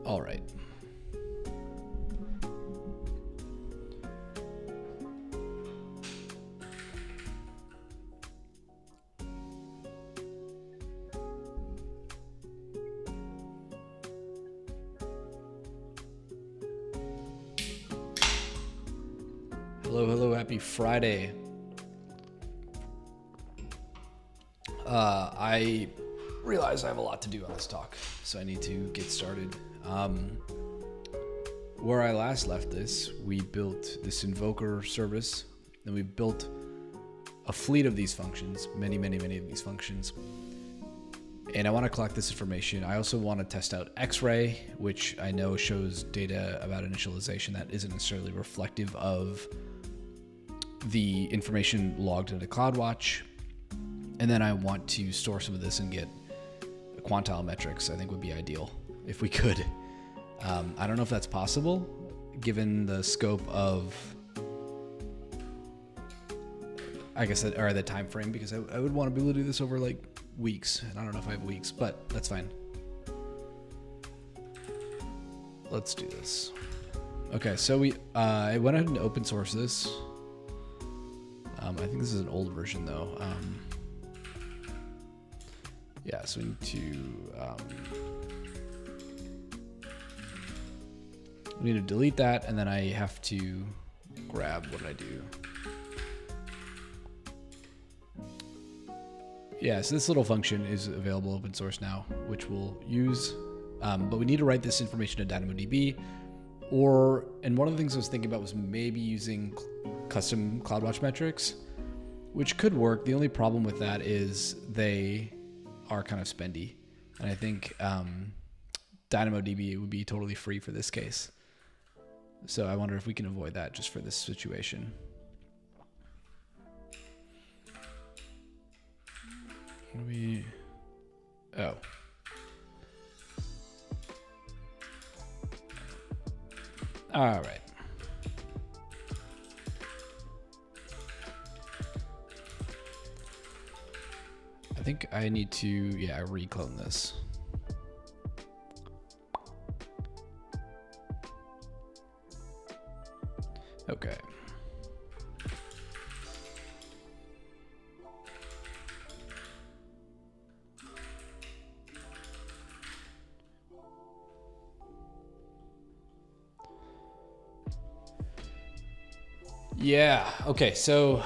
All right. Hello, happy Friday. I realize I have a lot to do on this talk, so I need to get started. Where I last left this, we built this invoker service, and we built a fleet of these functions, many of these functions. And I want to collect this information. I also want to test out X-ray, which I know shows data about initialization that isn't necessarily reflective of the information logged into CloudWatch. And then I want to store some of this and get quantile metrics. I think would be ideal if we could. I don't know if that's possible given the scope of, I guess, or the time frame, because I would want to be able to do this over like weeks, and I don't know if I have weeks, but that's fine. Let's do this. Okay, so I went ahead and open source this. I think this is an old version though. Yeah, so we need to delete that, and then I have to grab, what did I do? Yeah, so this little function is available open source now, which we'll use, but we need to write this information to DynamoDB, and one of the things I was thinking about was maybe using custom CloudWatch metrics, which could work. The only problem with that is they are kind of spendy, and I think DynamoDB would be totally free for this case. So I wonder if we can avoid that just for this situation. Oh. All right. I think I need to, reclone this. Okay. Yeah, okay, so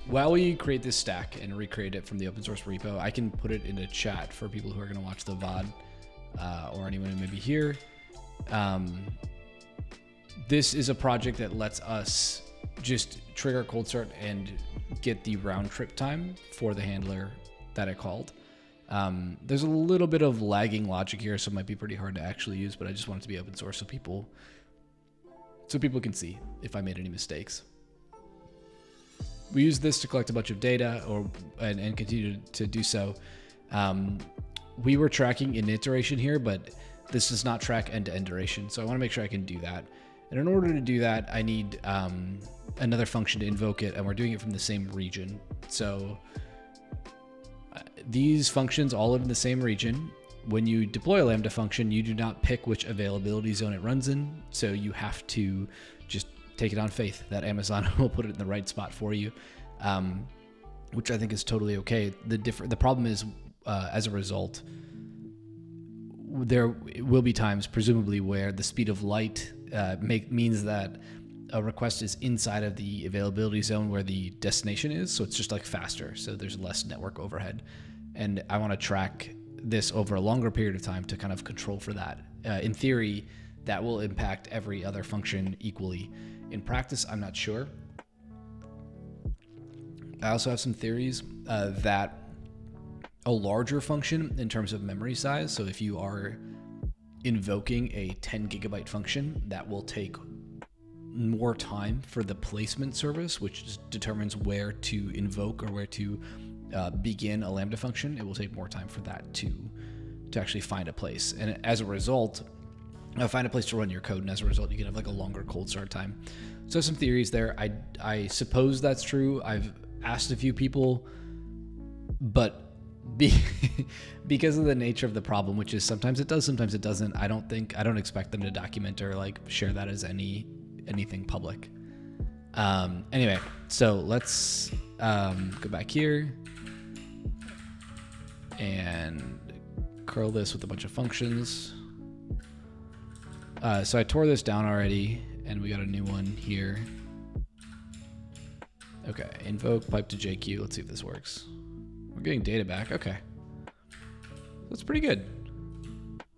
while we create this stack and recreate it from the open source repo, I can put it in a chat for people who are gonna watch the VOD or anyone who may be here. This is a project that lets us just trigger cold start and get the round trip time for the handler that I called. There's a little bit of lagging logic here, so it might be pretty hard to actually use, but I just want it to be open source so people can see if I made any mistakes. We use this to collect a bunch of data and continue to do so. We were tracking in iteration here, but this does not track end-to-end duration, so I want to make sure I can do that. And in order to do that, I need another function to invoke it, and we're doing it from the same region. So these functions all live in the same region. When you deploy a Lambda function, you do not pick which availability zone it runs in, so you have to just take it on faith that Amazon will put it in the right spot for you, which I think is totally okay. The problem is, as a result, there will be times, presumably, where the speed of light means that a request is inside of the availability zone where the destination is, so it's just like faster, so there's less network overhead. And I want to track this over a longer period of time to kind of control for that. In theory, that will impact every other function equally. In practice, I'm not sure. I also have some theories that a larger function in terms of memory size, so if you are invoking a 10 gigabyte function, that will take more time for the placement service, which determines where to invoke or where to begin a Lambda function. It will take more time for that to actually find a place. And as a result, find a place to run your code, and as a result, you can have like a longer cold start time. So some theories there. I suppose that's true. I've asked a few people, but because of the nature of the problem, which is sometimes it does, sometimes it doesn't. I don't expect them to document or like share that as anything public. Anyway, so let's go back here and curl this with a bunch of functions. So I tore this down already, and we got a new one here. Okay, invoke pipe to JQ. Let's see if this works. We're getting data back. Okay, that's pretty good.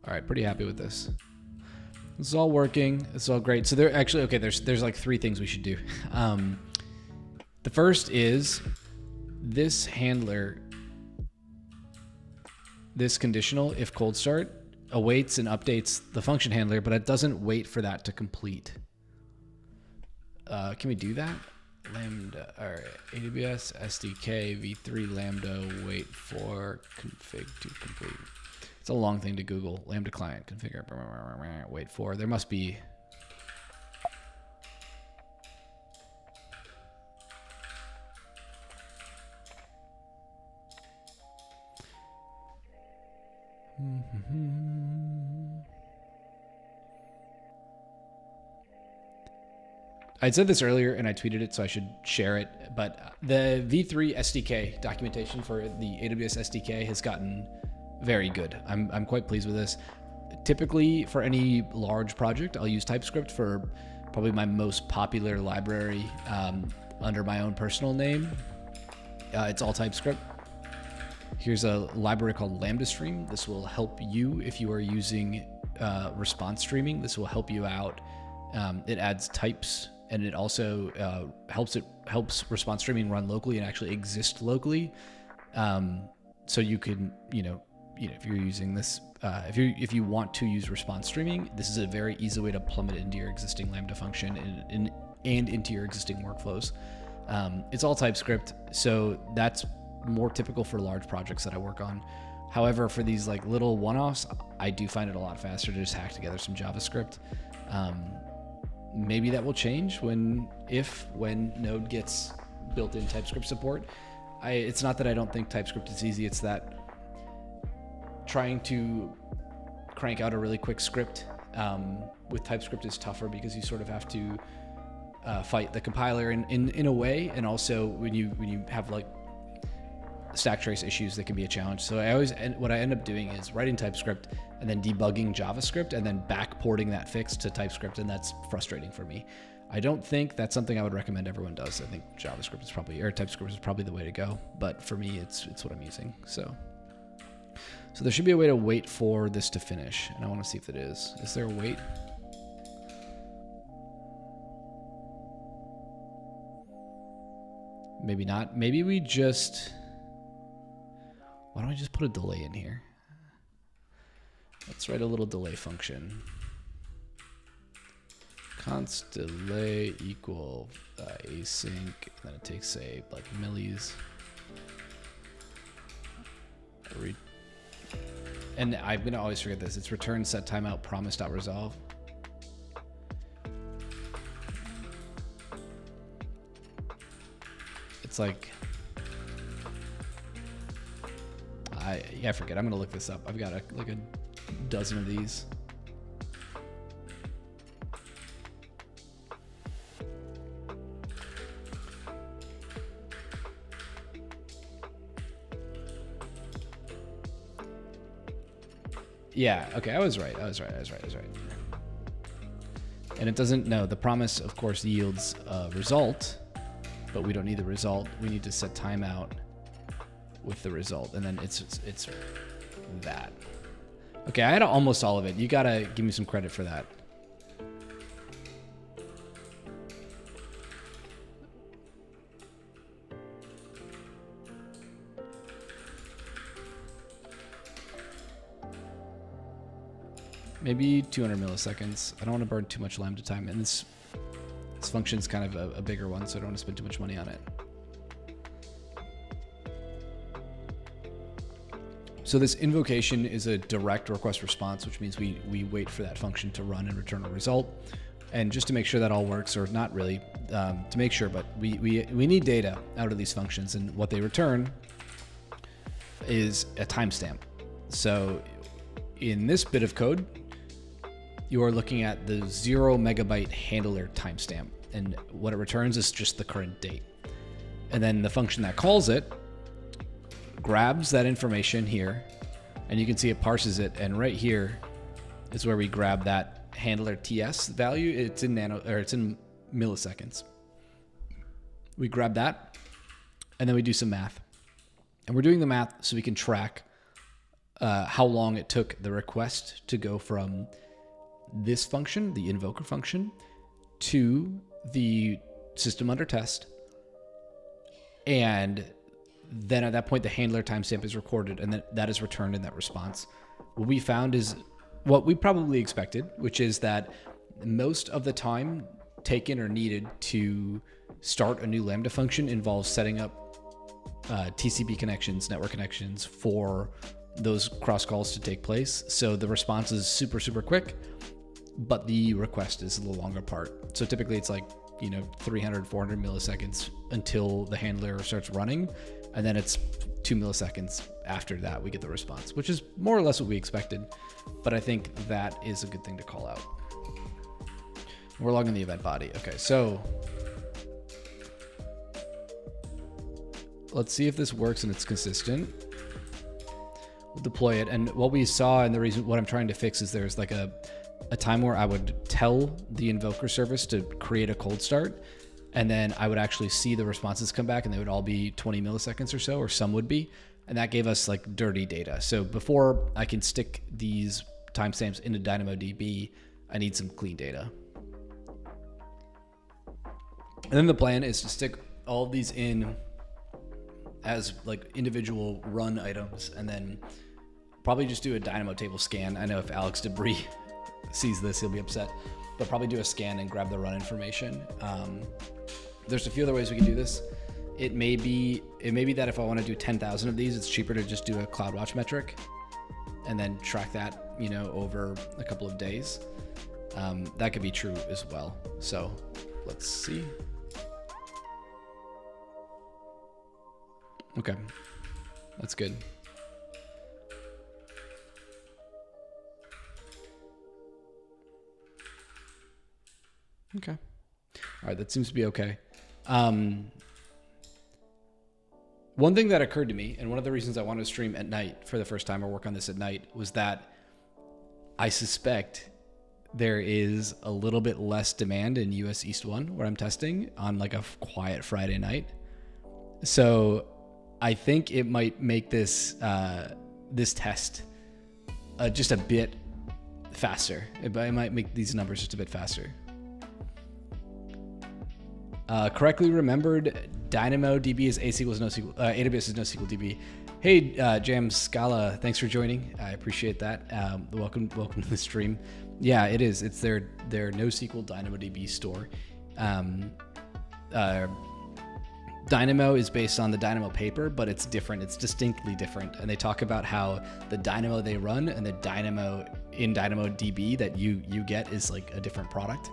All right, pretty happy with this. This is all working. It's all great. So there actually, okay, there's like 3 things we should do. The first is this handler, this conditional if cold start awaits and updates the function handler, but it doesn't wait for that to complete. Can we do that? Lambda, all right, AWS SDK v3 lambda wait for config to complete. It's a long thing to Google. Lambda client configure wait for. There must be. I said this earlier and I tweeted it, so I should share it, but the v3 SDK documentation for the AWS SDK has gotten very good. I'm quite pleased with this. Typically, for any large project, I'll use TypeScript for probably my most popular library under my own personal name. It's all TypeScript. Here's a library called Lambda Stream. This will help you if you are using response streaming. This will help you out. It adds types, and it also helps response streaming run locally and actually exist locally. So you can, if you're using this, if you want to use response streaming, this is a very easy way to plumb it into your existing Lambda function and into your existing workflows. It's all TypeScript, so that's more typical for large projects that I work on. However, for these like little one-offs, I do find it a lot faster to just hack together some JavaScript. Maybe that will change when Node gets built-in TypeScript support. It's not that I don't think TypeScript is easy, it's that trying to crank out a really quick script with TypeScript is tougher because you sort of have to fight the compiler in a way, and also when you have like stack trace issues, that can be a challenge. So what I end up doing is writing TypeScript and then debugging JavaScript and then backporting that fix to TypeScript, and that's frustrating for me. I don't think that's something I would recommend everyone does. I think JavaScript is probably, or TypeScript is probably the way to go, but for me, it's what I'm using. So there should be a way to wait for this to finish, and I want to see if it is. Is there a wait? Maybe not. Maybe we just... Why don't I just put a delay in here? Let's write a little delay function. Const delay equal async, and then it takes, say, like millis. And I'm gonna always forget this. It's return set timeout promise.resolve. It's like, I forget. I'm gonna look this up. I've got like a dozen of these. Yeah, okay, I was right. And it doesn't, no, the promise, of course, yields a result, but we don't need the result. We need to set timeout with the result, and then it's that. Okay, I had almost all of it. You gotta give me some credit for that. Maybe 200 milliseconds. I don't want to burn too much Lambda time, and this function's kind of a bigger one, so I don't want to spend too much money on it. So this invocation is a direct request response, which means we wait for that function to run and return a result. And just to make sure that all works, or not really, to make sure, but we need data out of these functions, and what they return is a timestamp. So in this bit of code, you are looking at the 0 megabyte handler timestamp, and what it returns is just the current date. And then the function that calls it grabs that information here, and you can see it parses it, and right here is where we grab that handler TS value. It's in it's in milliseconds. We grab that, and then we do some math. And we're doing the math so we can track how long it took the request to go from this function, the invoker function, to the system under test. And then at that point, the handler timestamp is recorded, and then that is returned in that response. What we found is what we probably expected, which is that most of the time taken or needed to start a new Lambda function involves setting up TCP connections, network connections for those cross calls to take place. So the response is super, super quick, but the request is the longer part. So typically it's like, 300, 400 milliseconds until the handler starts running. And then it's 2 milliseconds after that we get the response, which is more or less what we expected. But I think that is a good thing to call out. We're logging the event body. Okay, so let's see if this works and it's consistent. We'll deploy it. And what we saw, and the reason what I'm trying to fix is there's like a time where I would tell the invoker service to create a cold start, and then I would actually see the responses come back, and they would all be 20 milliseconds or so, or some would be. And that gave us like dirty data. So before I can stick these timestamps into DynamoDB, I need some clean data. And then the plan is to stick all of these in as like individual run items, and then probably just do a Dynamo table scan. I know if Alex Debris sees this, he'll be upset, but probably do a scan and grab the run information. There's a few other ways we can do this. It may be that if I want to do 10,000 of these, it's cheaper to just do a CloudWatch metric and then track that, over a couple of days. That could be true as well. So let's see. Okay, that's good. Okay. All right, that seems to be okay. One thing that occurred to me, and one of the reasons I wanted to stream at night for the first time or work on this at night, was that I suspect there is a little bit less demand in US East 1 where I'm testing on like a quiet Friday night. So I think it might make this this test just a bit faster. It might make these numbers just a bit faster. Correctly remembered, DynamoDB is A equals NoSQL. AWS is NoSQL DB. Hey, Jam Scala, thanks for joining. I appreciate that. Welcome to the stream. Yeah, it is. It's their NoSQL DynamoDB store. Dynamo is based on the Dynamo paper, but it's different. It's distinctly different. And they talk about how the Dynamo they run and the Dynamo in DynamoDB that you get is like a different product.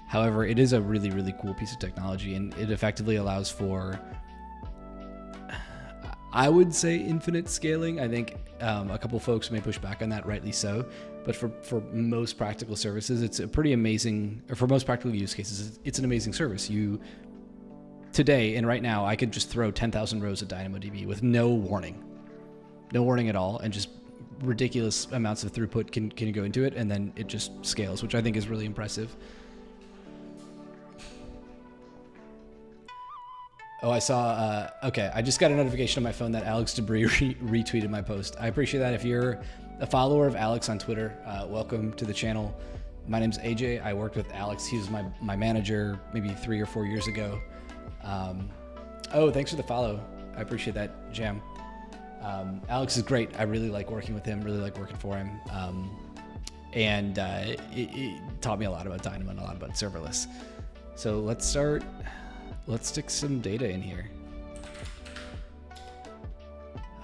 However, it is a really, really cool piece of technology, and it effectively allows for, I would say, infinite scaling. I think a couple folks may push back on that, rightly so. But for most practical services, it's a pretty amazing, or for most practical use cases, it's an amazing service. Today and right now, I could just throw 10,000 rows of DynamoDB with no warning at all, and just ridiculous amounts of throughput can go into it, and then it just scales, which I think is really impressive. Oh, I saw, okay, I just got a notification on my phone that Alex Debris retweeted my post. I appreciate that. If you're a follower of Alex on Twitter, welcome to the channel. My name's AJ. I worked with Alex. He was my manager maybe 3 or 4 years ago. Oh, thanks for the follow. I appreciate that, Jam. Alex is great. I really like working with him, really like working for him. And it taught me a lot about Dynamo and a lot about serverless. So let's stick some data in here.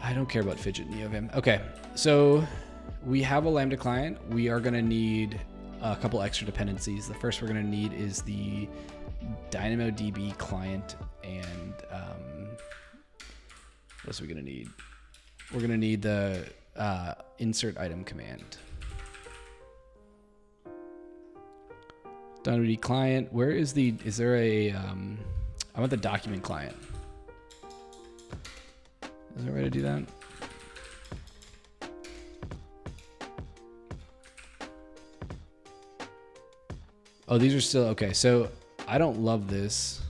I don't care about fidget NeoVim. Okay, so we have a Lambda client. We are gonna need a couple extra dependencies. The first we're gonna need is the DynamoDB client, and what else are we gonna need? we're going to need the insert item command. DynamoDB client. Where is the, is there a, I want the document client. Is there a way to do that? Oh, these are still, okay. So I don't love this.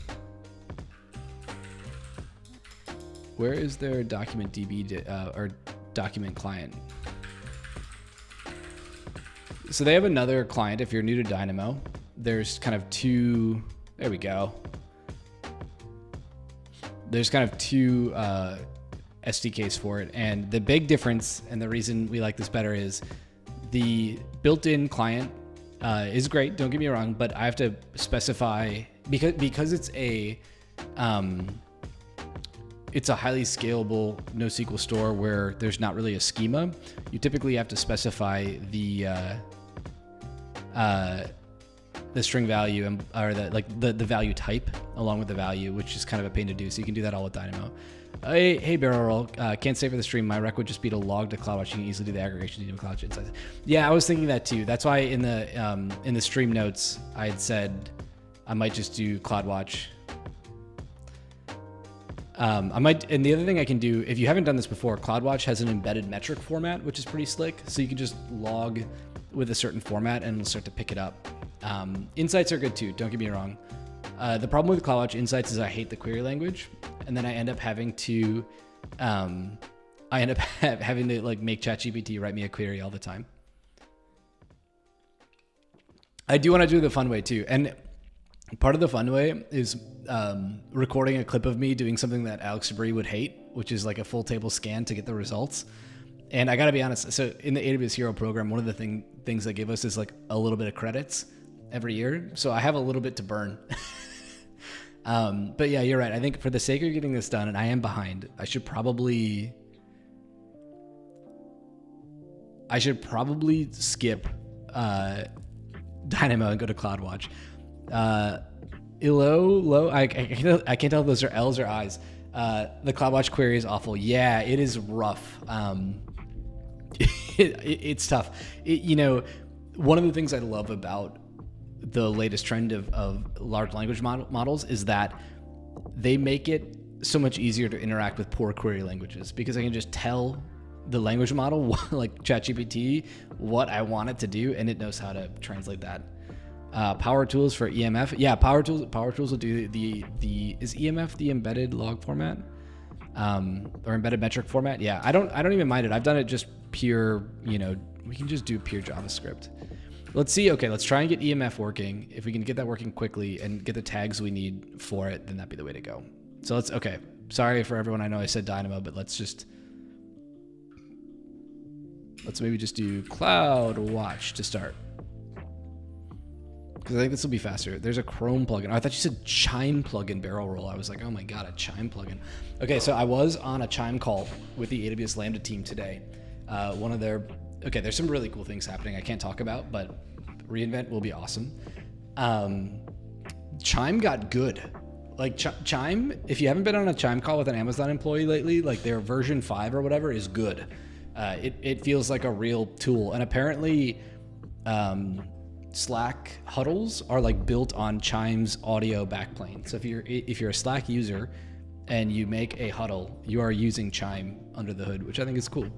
Where is their document DB or document client? So they have another client. If you're new to Dynamo, there's kind of two, there we go. There's kind of two SDKs for it. And the big difference, and the reason we like this better, is the built-in client is great, don't get me wrong, but I have to specify, because it's a highly scalable NoSQL store where there's not really a schema. You typically have to specify the string value and or the value type along with the value, which is kind of a pain to do. So you can do that all with Dynamo. Hey barrel roll, can't say for the stream. My rec would just be to log to CloudWatch. You can easily do the aggregation to CloudWatch insights. Yeah, I was thinking that too. That's why in the stream notes I had said I might just do CloudWatch. I might, and the other thing I can do, if you haven't done this before, CloudWatch has an embedded metric format, which is pretty slick. So you can just log with a certain format and it'll start to pick it up. Insights are good too, don't get me wrong. The problem with CloudWatch Insights is I hate the query language, and then I end up having to, having to like make ChatGPT write me a query all the time. I do want to do the fun way too, and part of the fun way is recording a clip of me doing something that Alex Sabri would hate, which is like a full table scan to get the results. And I got to be honest, so in the AWS Hero program, one of the things they give us is like a little bit of credits every year. So I have a little bit to burn. But yeah, you're right. I think for the sake of getting this done, and I am behind, I should probably skip Dynamo and go to CloudWatch. Low, I can't tell if those are L's or I's. The CloudWatch query is awful. Yeah, it is rough. It's tough. One of the things I love about the latest trend of large language models is that they make it so much easier to interact with poor query languages, because I can just tell the language model, like ChatGPT, what I want it to do, and it knows how to translate that. Power tools for EMF. Yeah, power tools will do is EMF the embedded log format? Or embedded metric format? Yeah, I don't even mind it. I've done it just pure, we can just do pure JavaScript. Let's see. Okay, let's try and get EMF working. If we can get that working quickly and get the tags we need for it, then that'd be the way to go. So okay. Sorry for everyone. I know I said Dynamo, but let's maybe just do CloudWatch to start. Because I think this will be faster. There's a Chrome plugin. Oh, I thought you said Chime plugin barrel roll. I was like, oh my God, a Chime plugin. Okay, so I was on a Chime call with the AWS Lambda team today. There's some really cool things happening I can't talk about, but reInvent will be awesome. Chime got good. Like Chime, if you haven't been on a Chime call with an Amazon employee lately, like their version 5 or whatever is good. It feels like a real tool. And apparently, Slack huddles are like built on Chime's audio backplane. So if you're a Slack user and you make a huddle, you are using Chime under the hood, which I think is cool.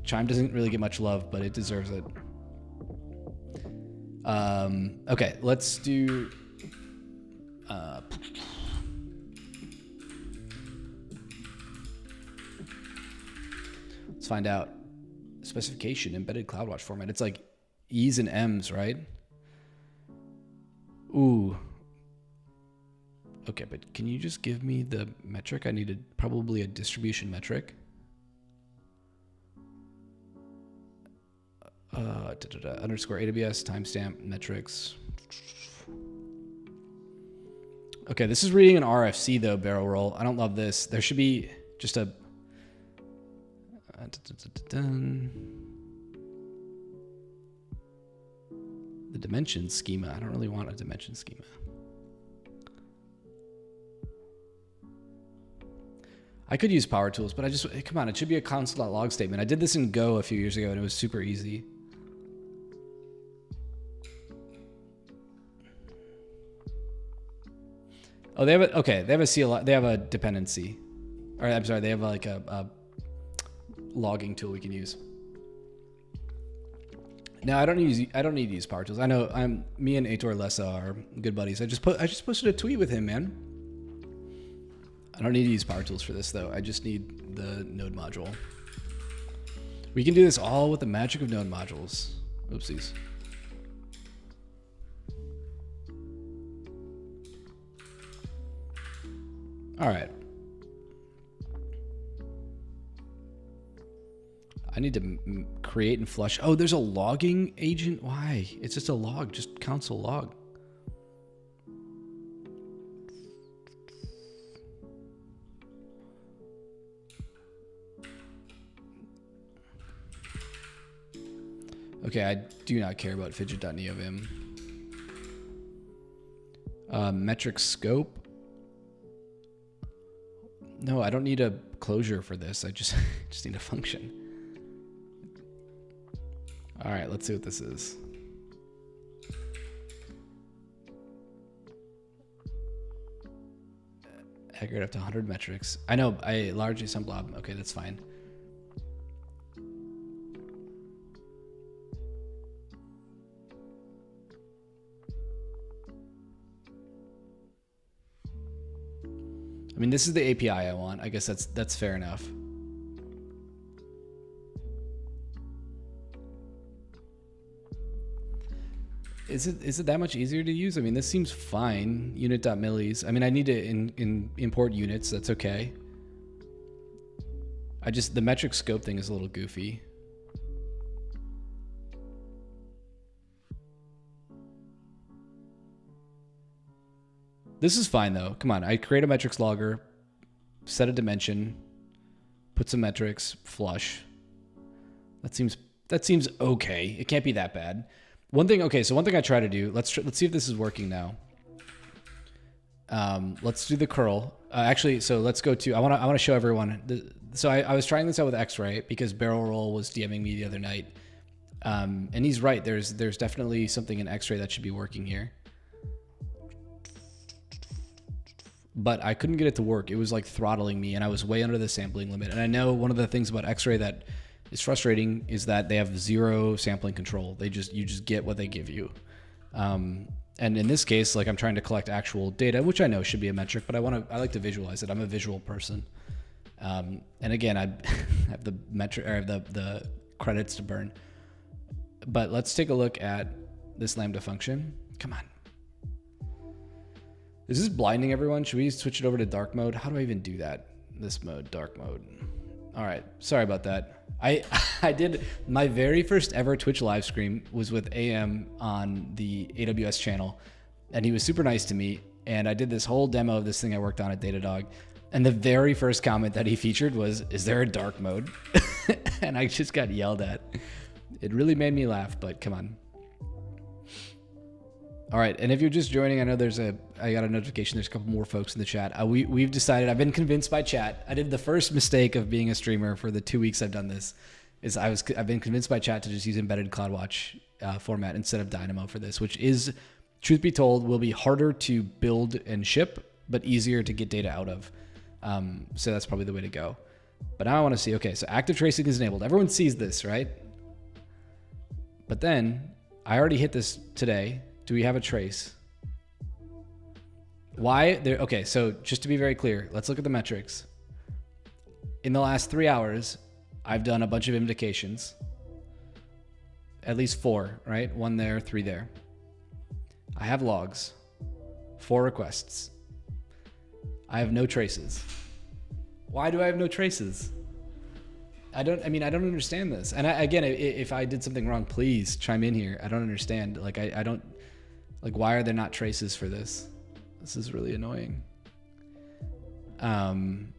Chime doesn't really get much love, but it deserves it. Okay, let's do. Let's find out. Specification, embedded CloudWatch format. It's like E's and M's, right? Ooh. Okay, but can you just give me the metric? I needed probably a distribution metric. Underscore AWS timestamp metrics. Okay, this is reading an RFC though, barrel roll. I don't love this. There should be just a the dimension schema. I don't really want a dimension schema. I could use power tools, but come on, it should be a console.log statement. I did this in Go a few years ago and it was super easy. Oh, they have a, okay, they have a CLI, they have a dependency. Or I'm sorry, they have like a logging tool we can use. Now I don't need to use power tools. I know me and Aitor Lessa are good buddies. I just posted a tweet with him, man. I don't need to use power tools for this though. I just need the node module. We can do this all with the magic of node modules. Oopsies. All right. I need to create and flush. Oh, there's a logging agent. Why? It's just a log, just console log. Okay, I do not care about fidget.neovim. Metric scope. No, I don't need a closure for this. I just need a function. All right, let's see what this is. Aggregate up to 100 metrics. I know, I largely some blob. Okay, that's fine. I mean, this is the API I want. I guess that's fair enough. Is it that much easier to use? I mean, this seems fine. Unit.millis. I mean, I need to import units. That's okay. The metric scope thing is a little goofy. This is fine though. Come on, I create a metrics logger, set a dimension, put some metrics, flush. That seems okay. It can't be that bad. One thing I try to do. Let's see if this is working now. Let's do the curl. Actually, so let's go to. I want to show everyone. So I was trying this out with X-Ray because Barrel Roll was DMing me the other night, and he's right. There's definitely something in X-Ray that should be working here. But I couldn't get it to work. It was like throttling me and I was way under the sampling limit. And I know one of the things about X-Ray that is frustrating is that they have zero sampling control. You just get what they give you. And in this case, like I'm trying to collect actual data, which I know should be a metric, but I like to visualize it. I'm a visual person. And again, I have the metric or the credits to burn. But let's take a look at this Lambda function. Come on. Is this blinding everyone? Should we switch it over to dark mode? How do I even do that? This mode, dark mode. All right, sorry about that. I did my very first ever Twitch live stream was with AM on the AWS channel, and he was super nice to me. And I did this whole demo of this thing I worked on at Datadog. And the very first comment that he featured was, "Is there a dark mode?" And I just got yelled at. It really made me laugh, but come on. All right, and if you're just joining, I know I got a notification. There's a couple more folks in the chat. We've decided. I've been convinced by chat. I did the first mistake of being a streamer for the 2 weeks I've done this. I've been convinced by chat to just use embedded CloudWatch format instead of Dynamo for this, which is, truth be told, will be harder to build and ship, but easier to get data out of. So that's probably the way to go. But now I want to see. Okay, so active tracing is enabled. Everyone sees this, right? But then I already hit this today. Do we have a trace? Why? Okay, so just to be very clear, let's look at the metrics. In the last 3 hours, I've done a bunch of indications. At least 4, right? 1 there, 3 there. I have logs. 4 requests. I have no traces. Why do I have no traces? I don't understand this. And again, if I did something wrong, please chime in here. I don't understand. Like, I don't... Like, why are there not traces for this? This is really annoying. And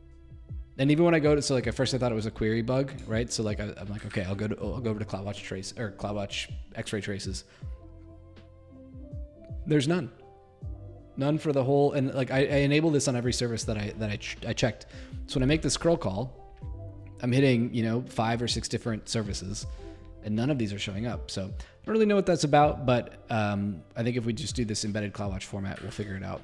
even when I go to, so like at first I thought it was a query bug, right? So like I'm like, okay, I'll go over to CloudWatch trace or CloudWatch X-ray traces. There's none. none for the whole. And like I enable this on every service that I checked. So when I make the scroll call, I'm hitting, you know, 5 or 6 different services, and none of these are showing up. So I don't really know what that's about, but I think if we just do this embedded CloudWatch format, we'll figure it out.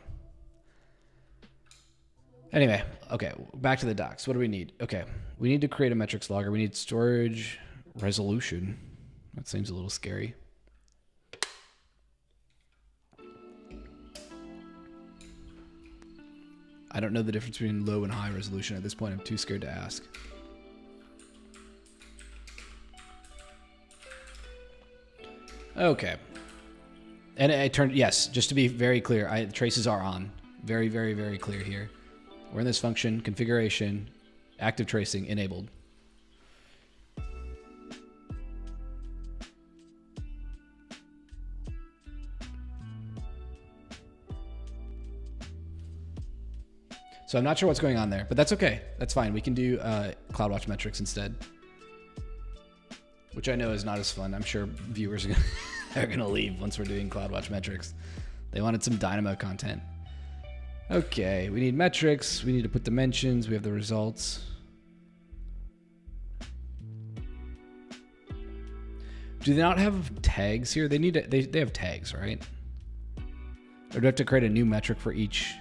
Anyway, okay, back to the docs. What do we need? Okay, we need to create a metrics logger. We need storage resolution. That seems a little scary. I don't know the difference between low and high resolution. At this point, I'm too scared to ask. Okay. And I turned, yes, just to be very clear, the traces are on. Very, very, very clear here. We're in this function, configuration, active tracing enabled. So I'm not sure what's going on there, but that's okay. That's fine. We can do CloudWatch metrics instead, which I know is not as fun. I'm sure viewers are gonna leave once we're doing CloudWatch metrics. They wanted some Dynamo content. Okay, we need metrics. We need to put dimensions. We have the results. Do they not have tags here? They need to, they have tags, right? Or do I have to create a new metric for each?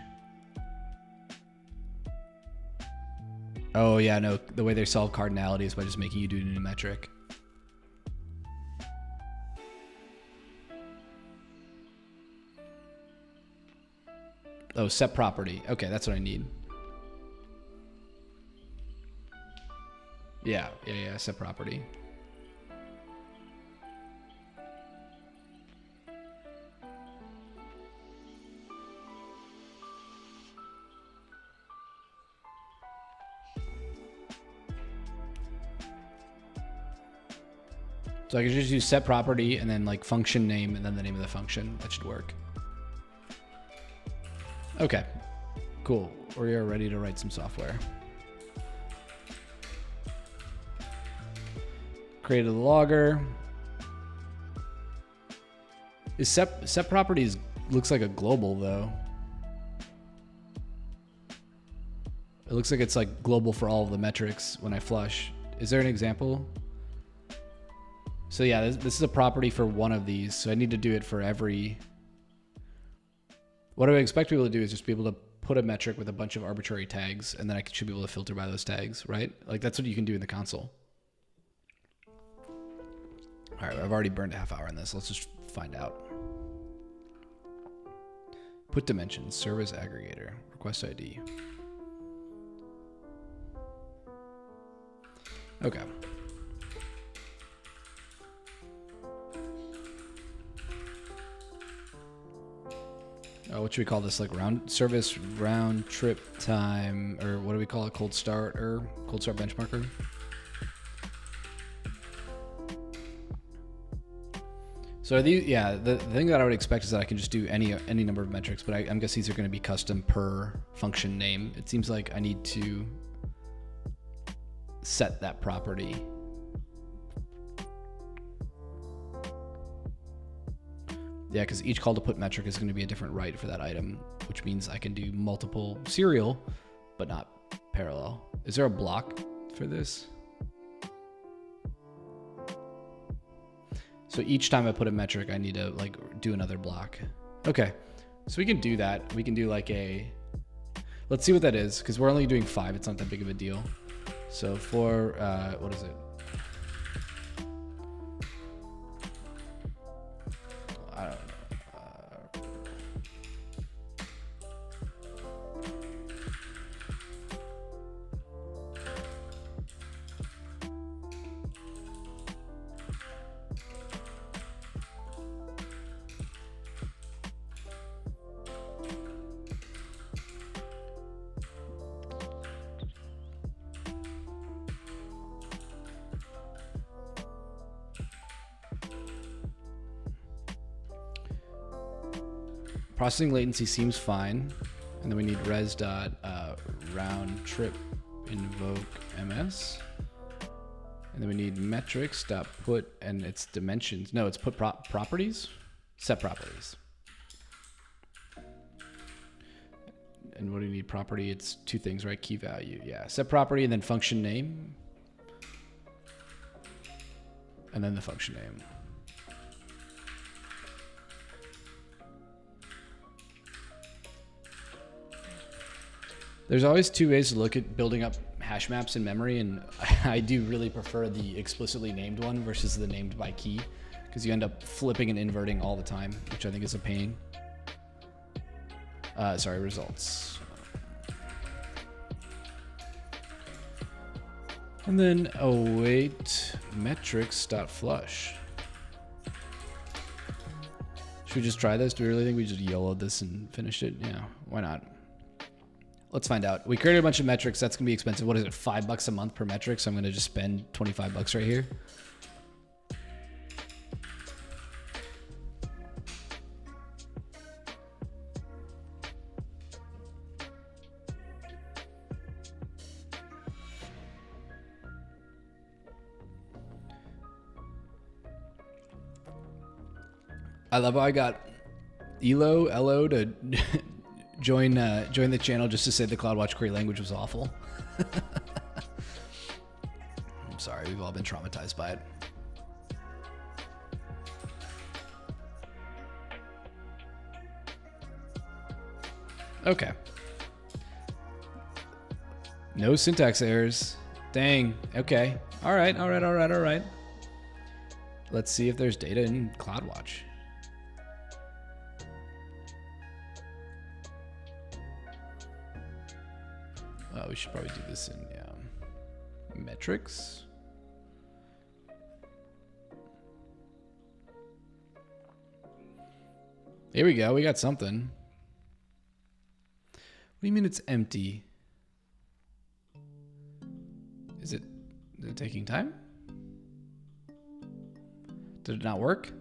Oh yeah, no. The way they solve cardinality is by just making you do a new metric. Oh, set property. Okay, that's what I need. Yeah, set property. So I can just use set property and then like function name and then the name of the function. That should work. Okay, cool. We are ready to write some software. Created a logger. Is set properties looks like a global though. It looks like it's like global for all of the metrics when I flush. Is there an example? So yeah, this is a property for one of these. So I need to do it for every. What I expect people to do is just be able to put a metric with a bunch of arbitrary tags, and then I should be able to filter by those tags, right? Like that's what you can do in the console. All right, I've already burned a half hour on this. Let's just find out. Put dimensions, service aggregator, request ID. Okay. What should we call this? Like service round trip time, or what do we call it? Cold start benchmarker. So the thing that I would expect is that I can just do any number of metrics, but I'm guessing these are going to be custom per function name. It seems like I need to set that property. Yeah, because each call to put metric is going to be a different write for that item, which means I can do multiple serial, but not parallel. Is there a block for this? So each time I put a metric, I need to like do another block. Okay, so we can do that. We can do like let's see what that is, because we're only doing 5. It's not that big of a deal. So for, what is it? I don't know. Processing latency seems fine, and then we need res dot round trip invoke ms, and then we need metrics dot put and its dimensions. No, it's put properties, set properties. And what do you need? Property. It's two things, right? Key value. Yeah. Set property and then function name. And then the function name. There's always two ways to look at building up hash maps in memory, and I do really prefer the explicitly named one versus the named by key, because you end up flipping and inverting all the time, which I think is a pain. Sorry, results. And then await metrics.flush. Should we just try this? Do we really think we just YOLO'd this and finished it? Yeah, why not? Let's find out. We created a bunch of metrics. That's gonna be expensive. What is it, $5 a month per metric? So I'm gonna just spend 25 bucks right here. I love how I got Elo to join the channel just to say the CloudWatch query language was awful. I'm sorry, we've all been traumatized by it. Okay. No syntax errors. Dang. Okay. All right. Let's see if there's data in CloudWatch. We should probably do this in metrics. Here we go. We got something. What do you mean it's empty? Is it taking time? Did it not work?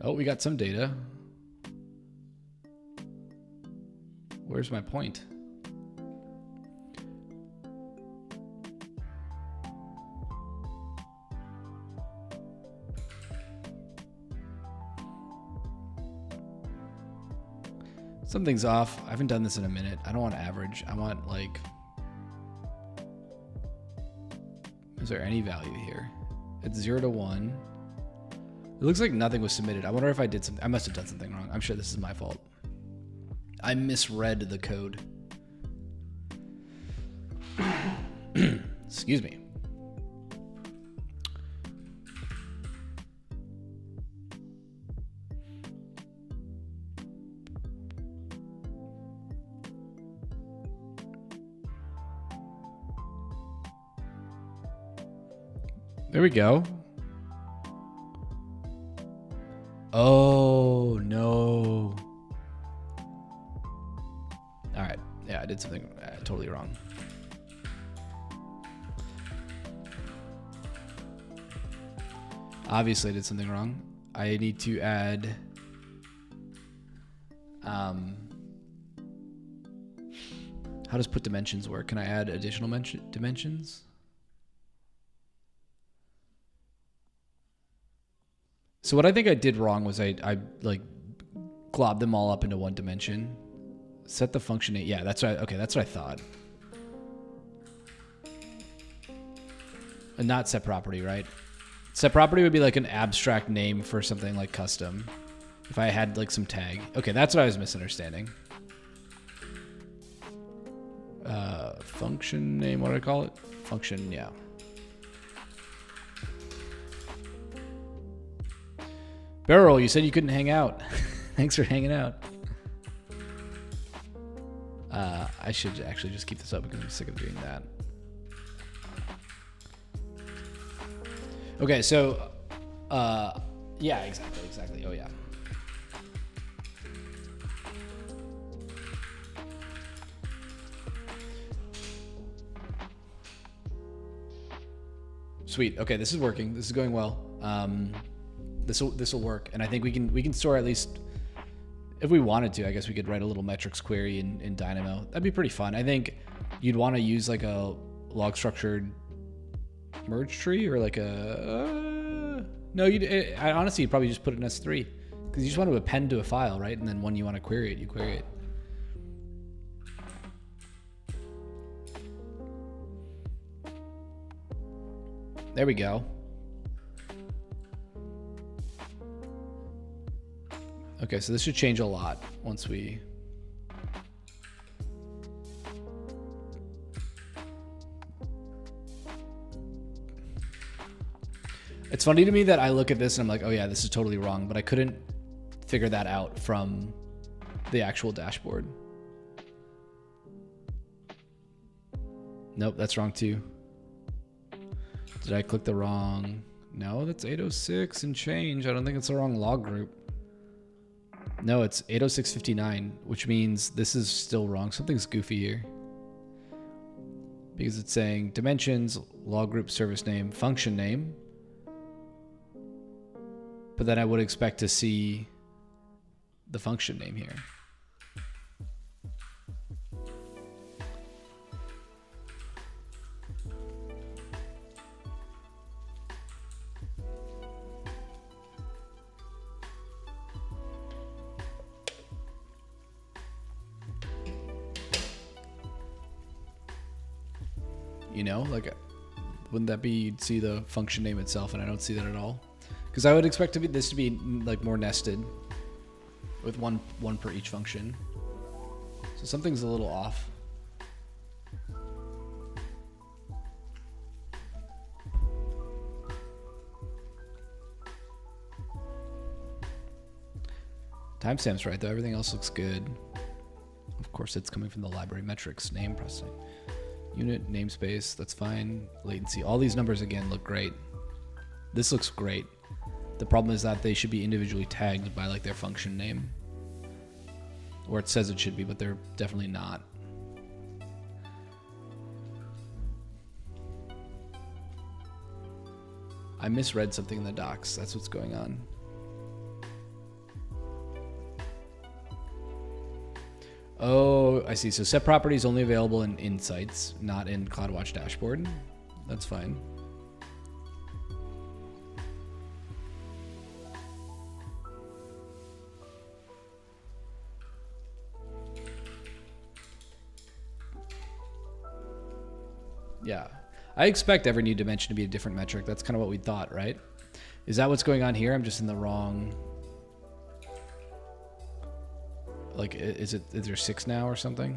Oh, we got some data. Where's my point? Something's off. I haven't done this in a minute. I don't want average. I want like... Is there any value here? It's 0 to 1. It looks like nothing was submitted. I wonder if I did something. I must have done something wrong. I'm sure this is my fault. I misread the code. Excuse me. There we go. Oh, no. All right. Yeah, I did something totally wrong. Obviously, I did something wrong. I need to add... how does put dimensions work? Can I add additional dimensions? So what I think I did wrong was I like globbed them all up into one dimension. Set the function name. Yeah, that's right. Okay, that's what I thought. And not set property, right? Set property would be like an abstract name for something like custom. If I had like some tag. Okay, that's what I was misunderstanding. Function name, what do I call it? Function, yeah. Barrel, you said you couldn't hang out. Thanks for hanging out. I should actually just keep this up because I'm sick of doing that. Okay, so, yeah, exactly. Oh, yeah. Sweet. Okay, this is working. This is going well. This will work, and I think we can store at least, if we wanted to, I guess we could write a little metrics query in Dynamo. That'd be pretty fun. I think you'd want to use like a log structured merge tree or like a no. Honestly, you'd probably just put it in S3 Because you just want to append to a file, right? And then when you want to query it, you query it. There we go. Okay, so this should change a lot once we... It's funny to me that I look at this and I'm like, oh yeah, this is totally wrong, but I couldn't figure that out from the actual dashboard. Nope, that's wrong too. Did I click the wrong? No, that's 806 and change. I don't think it's the wrong log group. No, it's 806.59, which means this is still wrong. Something's goofy here. Because it's saying dimensions, log group, service name, function name. But then I would expect to see the function name here. You know, like, wouldn't that be, you'd see the function name itself, and I don't see that at all. Because I would expect this to be like more nested with one per each function. So something's a little off. Timestamp's right though, everything else looks good. Of course it's coming from the library metrics, name processing. Unit, namespace, that's fine. Latency, all these numbers again look great. This looks great. The problem is that they should be individually tagged by like their function name. Or it says it should be, but they're definitely not. I misread something in the docs, that's what's going on. Oh, I see. So set property is only available in Insights, not in CloudWatch dashboard. That's fine. Yeah, I expect every new dimension to be a different metric. That's kind of what we thought, right? Is that what's going on here? I'm just in the wrong... Like, is there 6 now or something?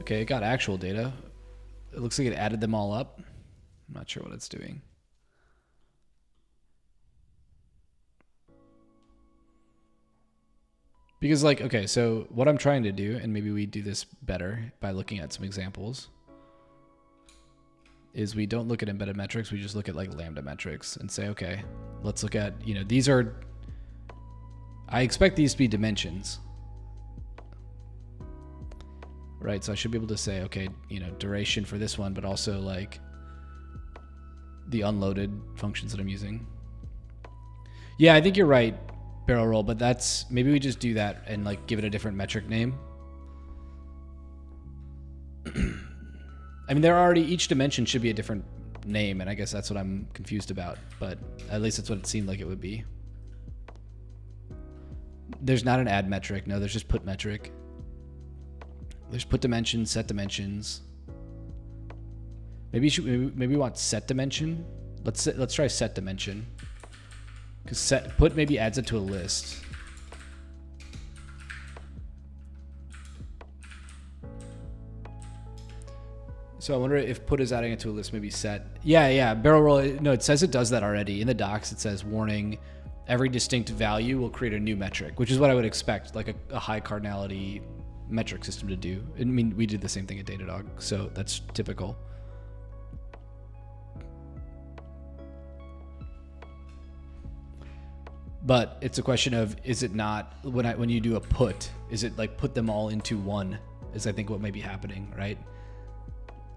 Okay, it got actual data. It looks like it added them all up. I'm not sure what it's doing. Because like, okay, so what I'm trying to do, and maybe we do this better by looking at some examples, is we don't look at embedded metrics, we just look at like Lambda metrics and say, okay, let's look at, you know, these are, I expect these to be dimensions, right? So I should be able to say, okay, you know, duration for this one, but also like the unloaded functions that I'm using. Yeah, I think you're right, barrel roll, but that's, maybe we just do that and like give it a different metric name. I mean, they're already, each dimension should be a different name, and I guess that's what I'm confused about, but at least that's what it seemed like it would be. There's not an add metric. No, there's just put metric. There's put dimensions, set dimensions. Maybe we want set dimension. Let's try set dimension. Because put maybe adds it to a list. So I wonder if put is adding it to a list, maybe set. Yeah, barrel roll. No, it says it does that already. In the docs, it says, warning, every distinct value will create a new metric, which is what I would expect, like a high cardinality metric system to do. I mean, we did the same thing at Datadog, so that's typical. But it's a question of, is it not, when you do a put, is it like put them all into one, is I think what may be happening, right?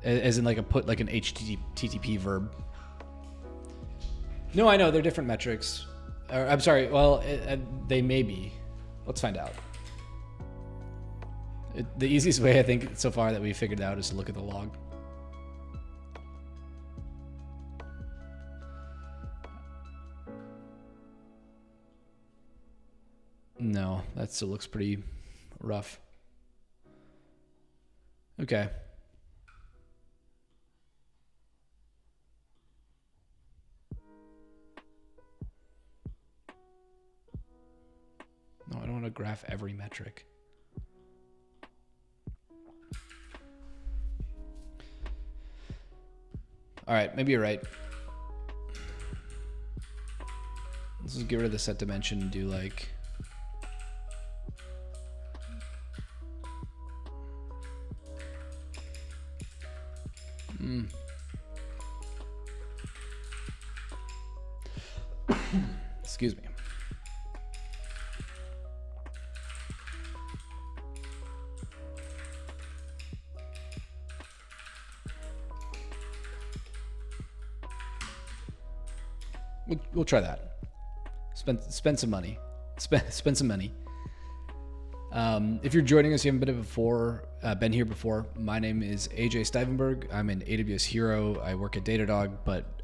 As in like a put, like an HTTP verb. No, I know, they're different metrics. I'm sorry, well, they may be. Let's find out. The easiest way I think so far that we figured out is to look at the log. No, that still looks pretty rough. Okay. No, I don't want to graph every metric. All right, maybe you're right. Let's just get rid of the set dimension and do like... Excuse me. We'll try that. Spend some money. Spend some money. If you're joining us, you haven't been here before. My name is AJ Stivenberg. I'm an AWS hero. I work at Datadog, but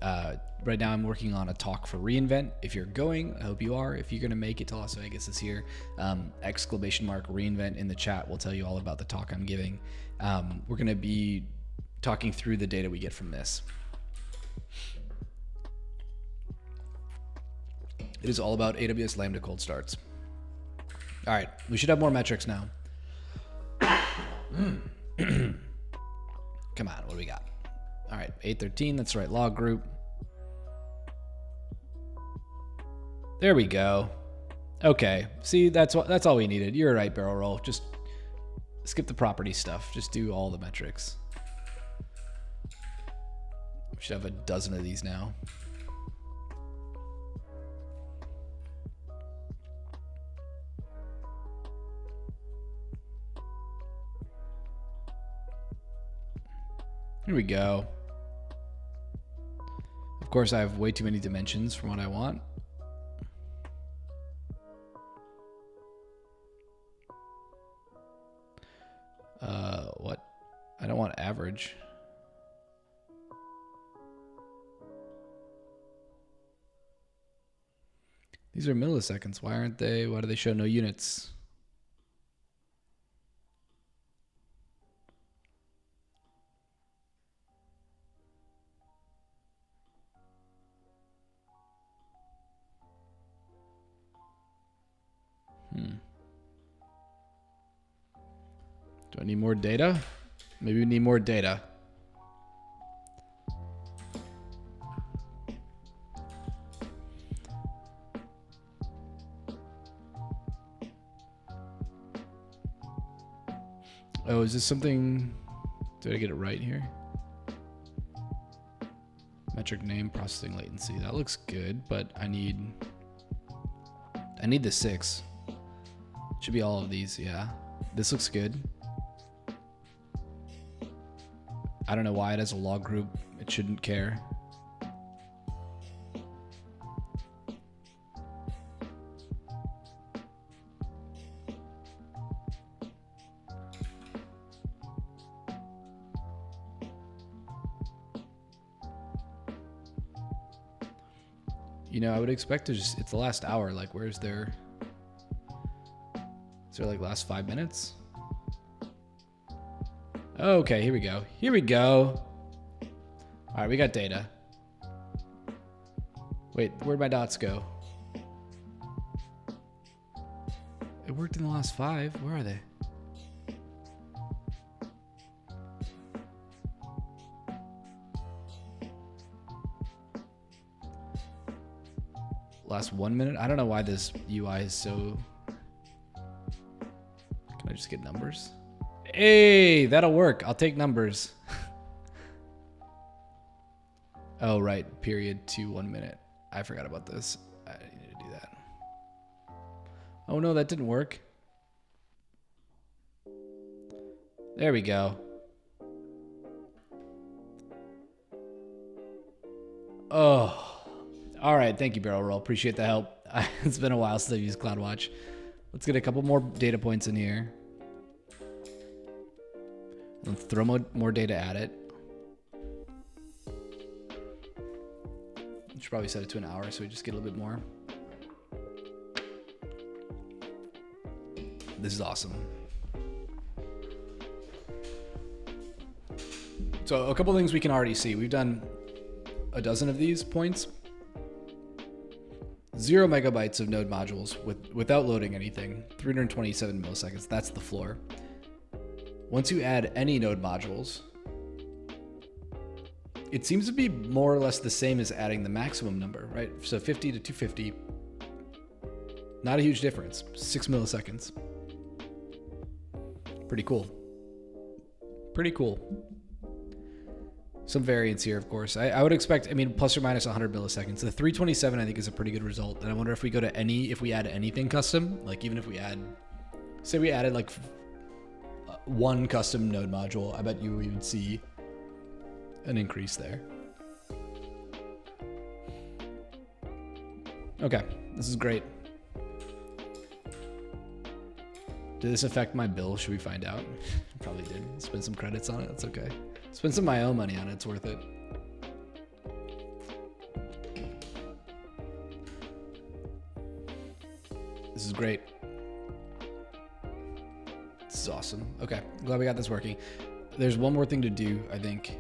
right now I'm working on a talk for reInvent. If you're going, I hope you are. If you're going to make it to Las Vegas this year, !reInvent in the chat will tell you all about the talk I'm giving. We're going to be talking through the data we get from this. It is all about AWS Lambda cold starts. All right, we should have more metrics now. Come on, what do we got? All right, 813, that's the right log group. There we go. Okay, see, that's all we needed. You're right, barrel roll. Just skip the property stuff. Just do all the metrics. We should have a dozen of these now. Here we go. Of course, I have way too many dimensions from what I want. What? I don't want average. These are milliseconds. Why aren't they? Why do they show no units? Do I need more data? Maybe we need more data. Oh, is this something? Did I get it right here? Metric name, processing latency. That looks good, but I need the 6. Should be all of these, yeah. This looks good. I don't know why it has a log group. It shouldn't care. You know, I would expect to just, it's the last hour. Like, where's their, is there like last 5 minutes? Okay, here we go. Here we go. All right, we got data. Wait, where'd my dots go? It worked in the last 5. Where are they? Last 1 minute? I don't know why this UI is so... Can I just get numbers? Hey, that'll work. I'll take numbers. Oh, right. Period to 1 minute. I forgot about this. I need to do that. Oh, no, that didn't work. There we go. Oh. All right, thank you, Barrel Roll. Appreciate the help. It's been a while since I've used CloudWatch. Let's get a couple more data points in here. And throw more data at it. Should probably set it to an hour so we just get a little bit more. This is awesome. So a couple things we can already see. We've done a dozen of these points. 0 megabytes of node modules without loading anything. 327 milliseconds. That's the floor. Once you add any node modules, it seems to be more or less the same as adding the maximum number, right? So 50 to 250, not a huge difference. 6 milliseconds. Pretty cool. Pretty cool. Some variance here, of course. I would expect, I mean, plus or minus 100 milliseconds. The 327, I think, is a pretty good result. And I wonder if we go to if we add anything custom, like even if we add, say we added like one custom node module, I bet you we would see an increase there. Okay, this is great. Did this affect my bill? Should we find out? Probably did. Spend some credits on it. That's okay. Spend some of my own money on it. It's worth it. This is great. This is awesome. Okay, glad we got this working. There's one more thing to do, I think,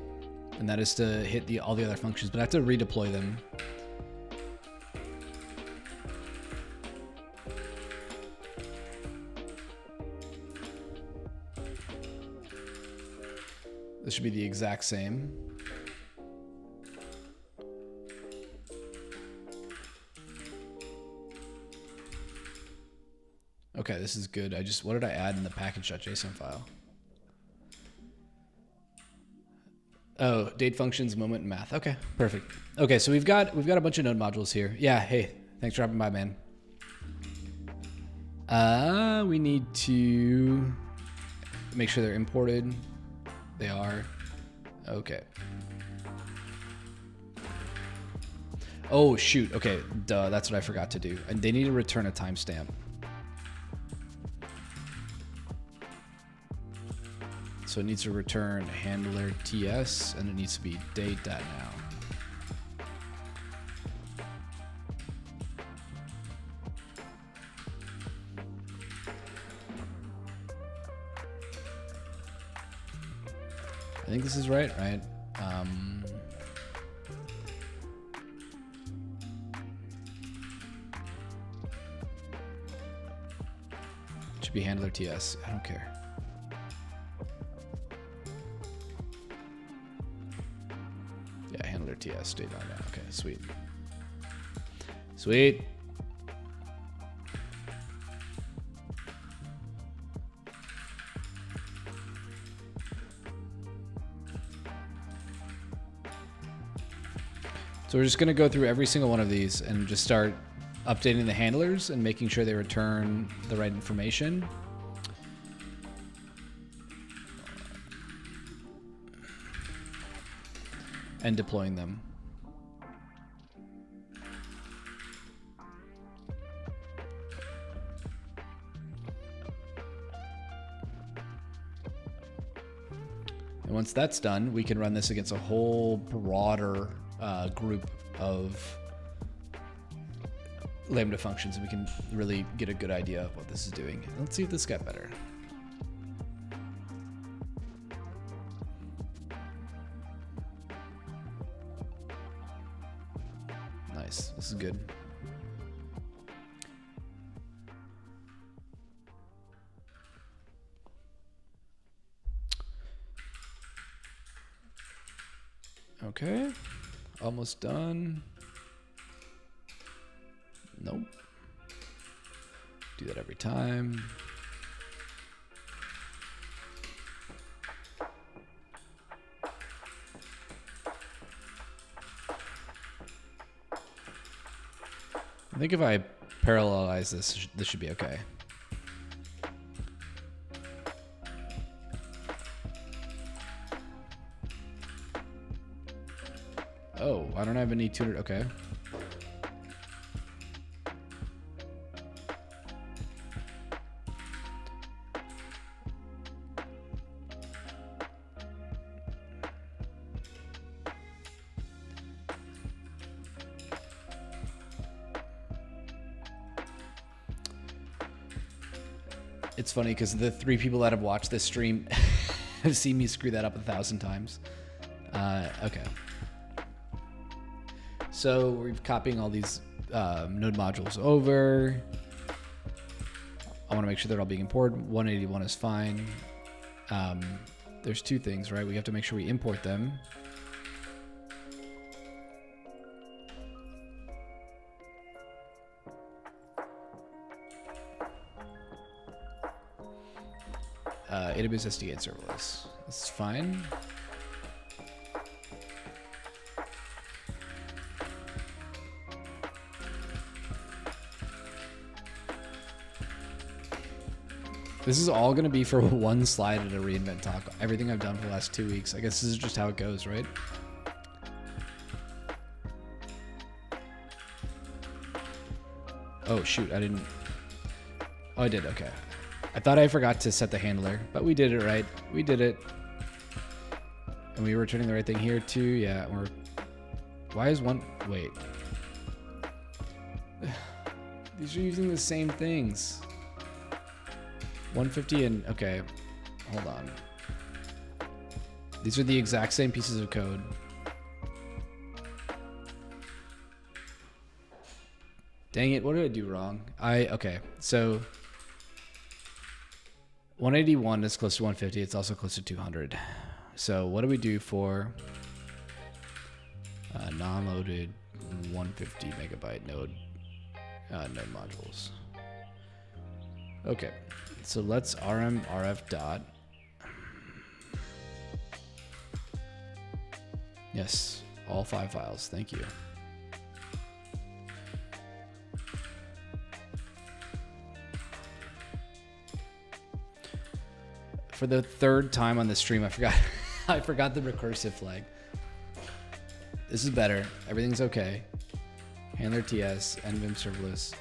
and that is to hit all the other functions, but I have to redeploy them. This should be the exact same. Okay, this is good. What did I add in the package.json file? Oh, date functions, moment, and math. Okay, perfect. Okay, so we've got a bunch of node modules here. Yeah, hey, thanks for dropping by, man. We need to make sure they're imported. They are. Okay. Oh, shoot. Okay, duh, that's what I forgot to do. And they need to return a timestamp. So it needs to return handler TS, and it needs to be date.now. I think this is right? Should be handler TS. I don't care. Yeah, handler TS, date on now. Okay, sweet. Sweet. So we're just going to go through every single one of these and just start updating the handlers and making sure they return the right information. And deploying them. And once that's done, we can run this against a whole broader group of Lambda functions, and we can really get a good idea of what this is doing. Let's see if this got better. Nice, this is good. Okay, almost done. Nope. Do that every time. I think if I parallelize this, this should be okay. Oh, I don't have any tutored. Okay. It's funny because the 3 people that have watched this stream have seen me screw that up 1,000 times. Okay. So we're copying all these node modules over. I want to make sure they're all being imported. 181 is fine. There's 2 things, right? We have to make sure we import them. AWS SDK and serverless. This is fine. This is all going to be for one slide at a reInvent talk. Everything I've done for the last 2 weeks. I guess this is just how it goes, right? Oh, shoot. I didn't. Oh, I did. Okay. I thought I forgot to set the handler, but we did it right. We did it. And we were returning the right thing here too. Yeah. Why is one? Wait. These are using the same things. 150 and okay. Hold on. These are the exact same pieces of code. Dang it, what did I do wrong? Okay, so 181 is close to 150. It's also close to 200. So what do we do for non-loaded 150 megabyte node modules? Okay, so let's rm rf dot. Yes, all 5 files. Thank you. For the 3rd time on the stream, I forgot the recursive flag. This is better. Everything's okay. Handler TS, nvim serverless.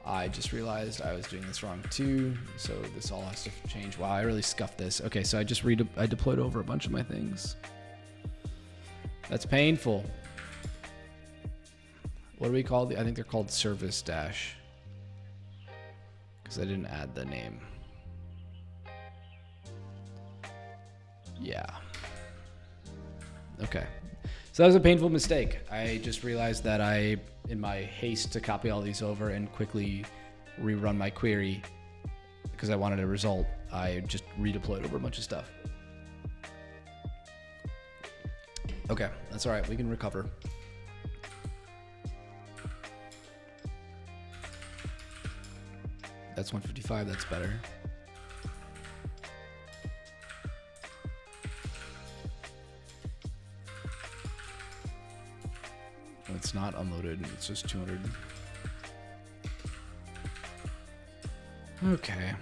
I just realized I was doing this wrong too, so this all has to change. Wow, I really scuffed this. Okay, so I just I deployed over a bunch of my things. That's painful. What do we call I think they're called service dash, because I didn't add the name. Yeah. Okay. So that was a painful mistake. I just realized that in my haste to copy all these over and quickly rerun my query because I wanted a result, I just redeployed over a bunch of stuff. Okay, that's all right. We can recover. That's 155. That's better. It's not unloaded, it's just 200. Okay.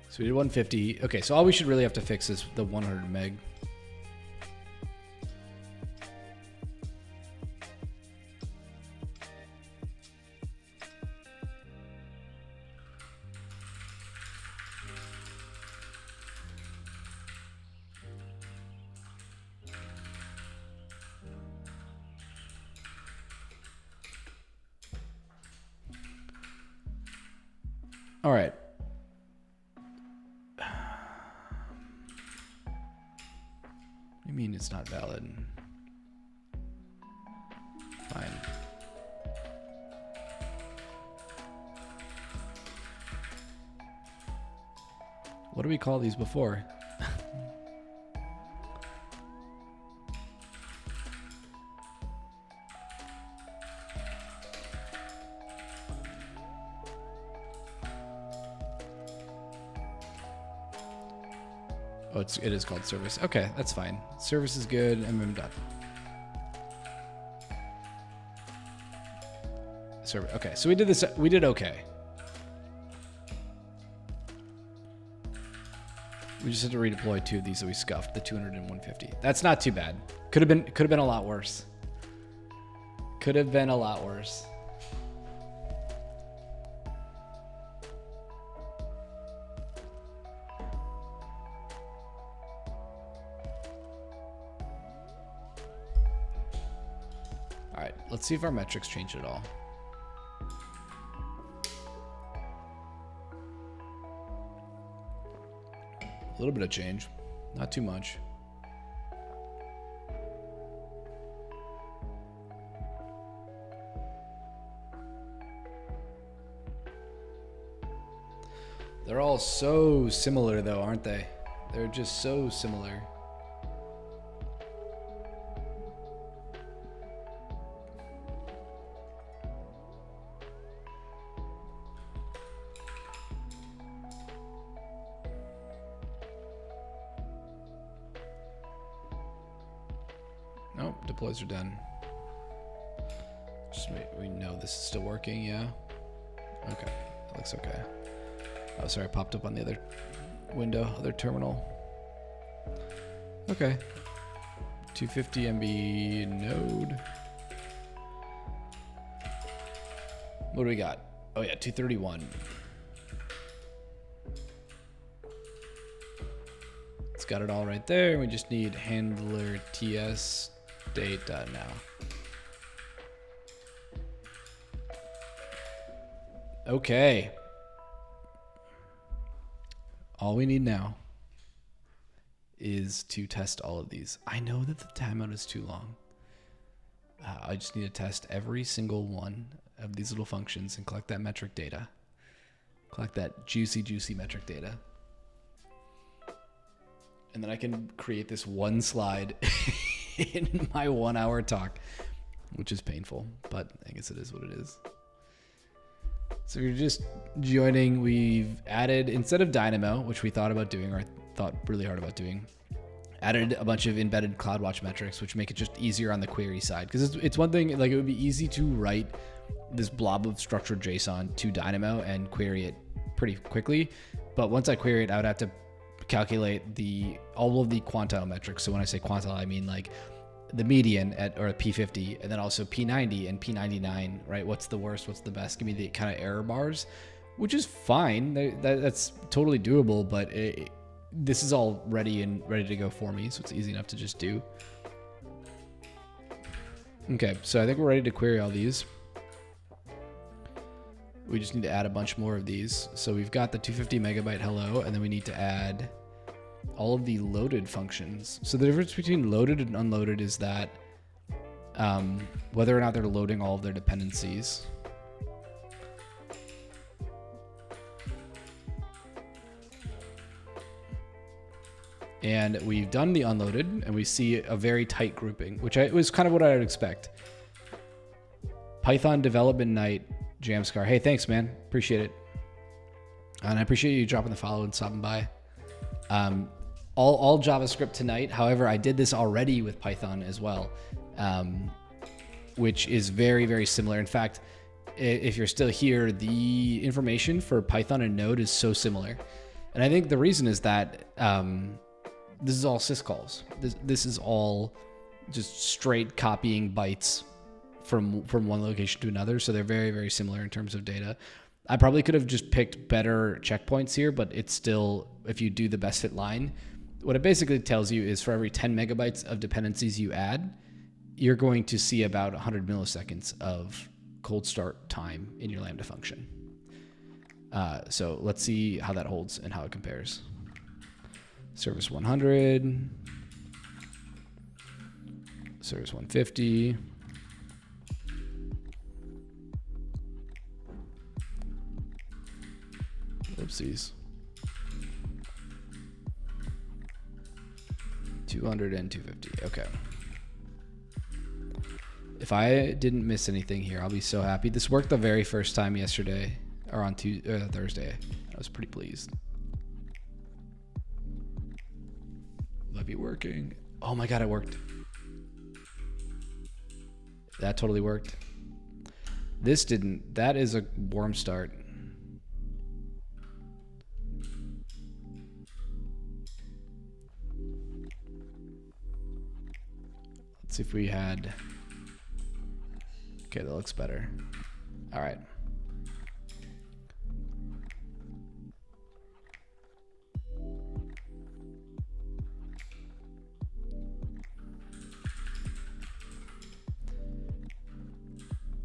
So we did 150. Okay, so all we should really have to fix is the 100 meg. All right. What do you mean it's not valid? Fine. What do we call these before? Oh, it is called service. Okay, that's fine. Service is good. MM dot. Server. Okay, so we did this. We did okay. We just had to redeploy 2 of these that we scuffed, the 200 and 150. That's not too bad. Could have been a lot worse. Could have been a lot worse. Let's see if our metrics change at all. little bit of change, not too much. They're all so similar though, aren't they? They're just so similar. Nope, deploys are done. Just wait, we know this is still working, yeah? Okay, that looks okay. Oh, sorry, it popped up on the other window, other terminal. Okay. 250 MB node. What do we got? Oh yeah, 231. It's got it all right there. We just need handler TS data now. Okay. All we need now is to test all of these. I know that the timeout is too long. I just need to test every single one of these little functions and collect that metric data. Collect that juicy, juicy metric data. And then I can create this one slide in my 1 hour talk, which is painful, but I guess it is what it is. So if you're just joining, we've added, instead of Dynamo, which we thought about doing, or I thought really hard about doing, added a bunch of embedded CloudWatch metrics, which make it just easier on the query side. Because it's one thing, like it would be easy to write this blob of structured JSON to Dynamo and query it pretty quickly. But once I query it, I would have to calculate all of the quantile metrics. So when I say quantile, I mean like the median or P50, and then also P90 and P99, right? What's the worst? What's the best? Give me the kind of error bars, which is fine. That's totally doable, but this is all ready to go for me, so it's easy enough to just do. Okay, so I think we're ready to query all these. We just need to add a bunch more of these. So we've got the 250 megabyte hello, and then we need to add all of the loaded functions. So the difference between loaded and unloaded is that whether or not they're loading all of their dependencies. And we've done the unloaded, and we see a very tight grouping, which was kind of what I would expect. Python development night, Jamscar. Hey, thanks, man. Appreciate it. And I appreciate you dropping the follow and stopping by. All JavaScript tonight. However, I did this already with Python as well, which is very, very similar. In fact, if you're still here, the information for Python and Node is so similar. And I think the reason is that this is all syscalls. This is all just straight copying bytes from one location to another. So they're very, very similar in terms of data. I probably could have just picked better checkpoints here, but it's still, if you do the best fit line, what it basically tells you is for every 10 megabytes of dependencies you add, you're going to see about 100 milliseconds of cold start time in your Lambda function. So let's see how that holds and how it compares. Service 100, service 150. Oopsies. 200 and 250. Okay. If I didn't miss anything here, I'll be so happy. This worked the very first time yesterday, or on Thursday. I was pretty pleased. Might be working. Oh my God, it worked. That totally worked. This didn't. That is a warm start. Let's see if we had. Okay, that looks better. All right.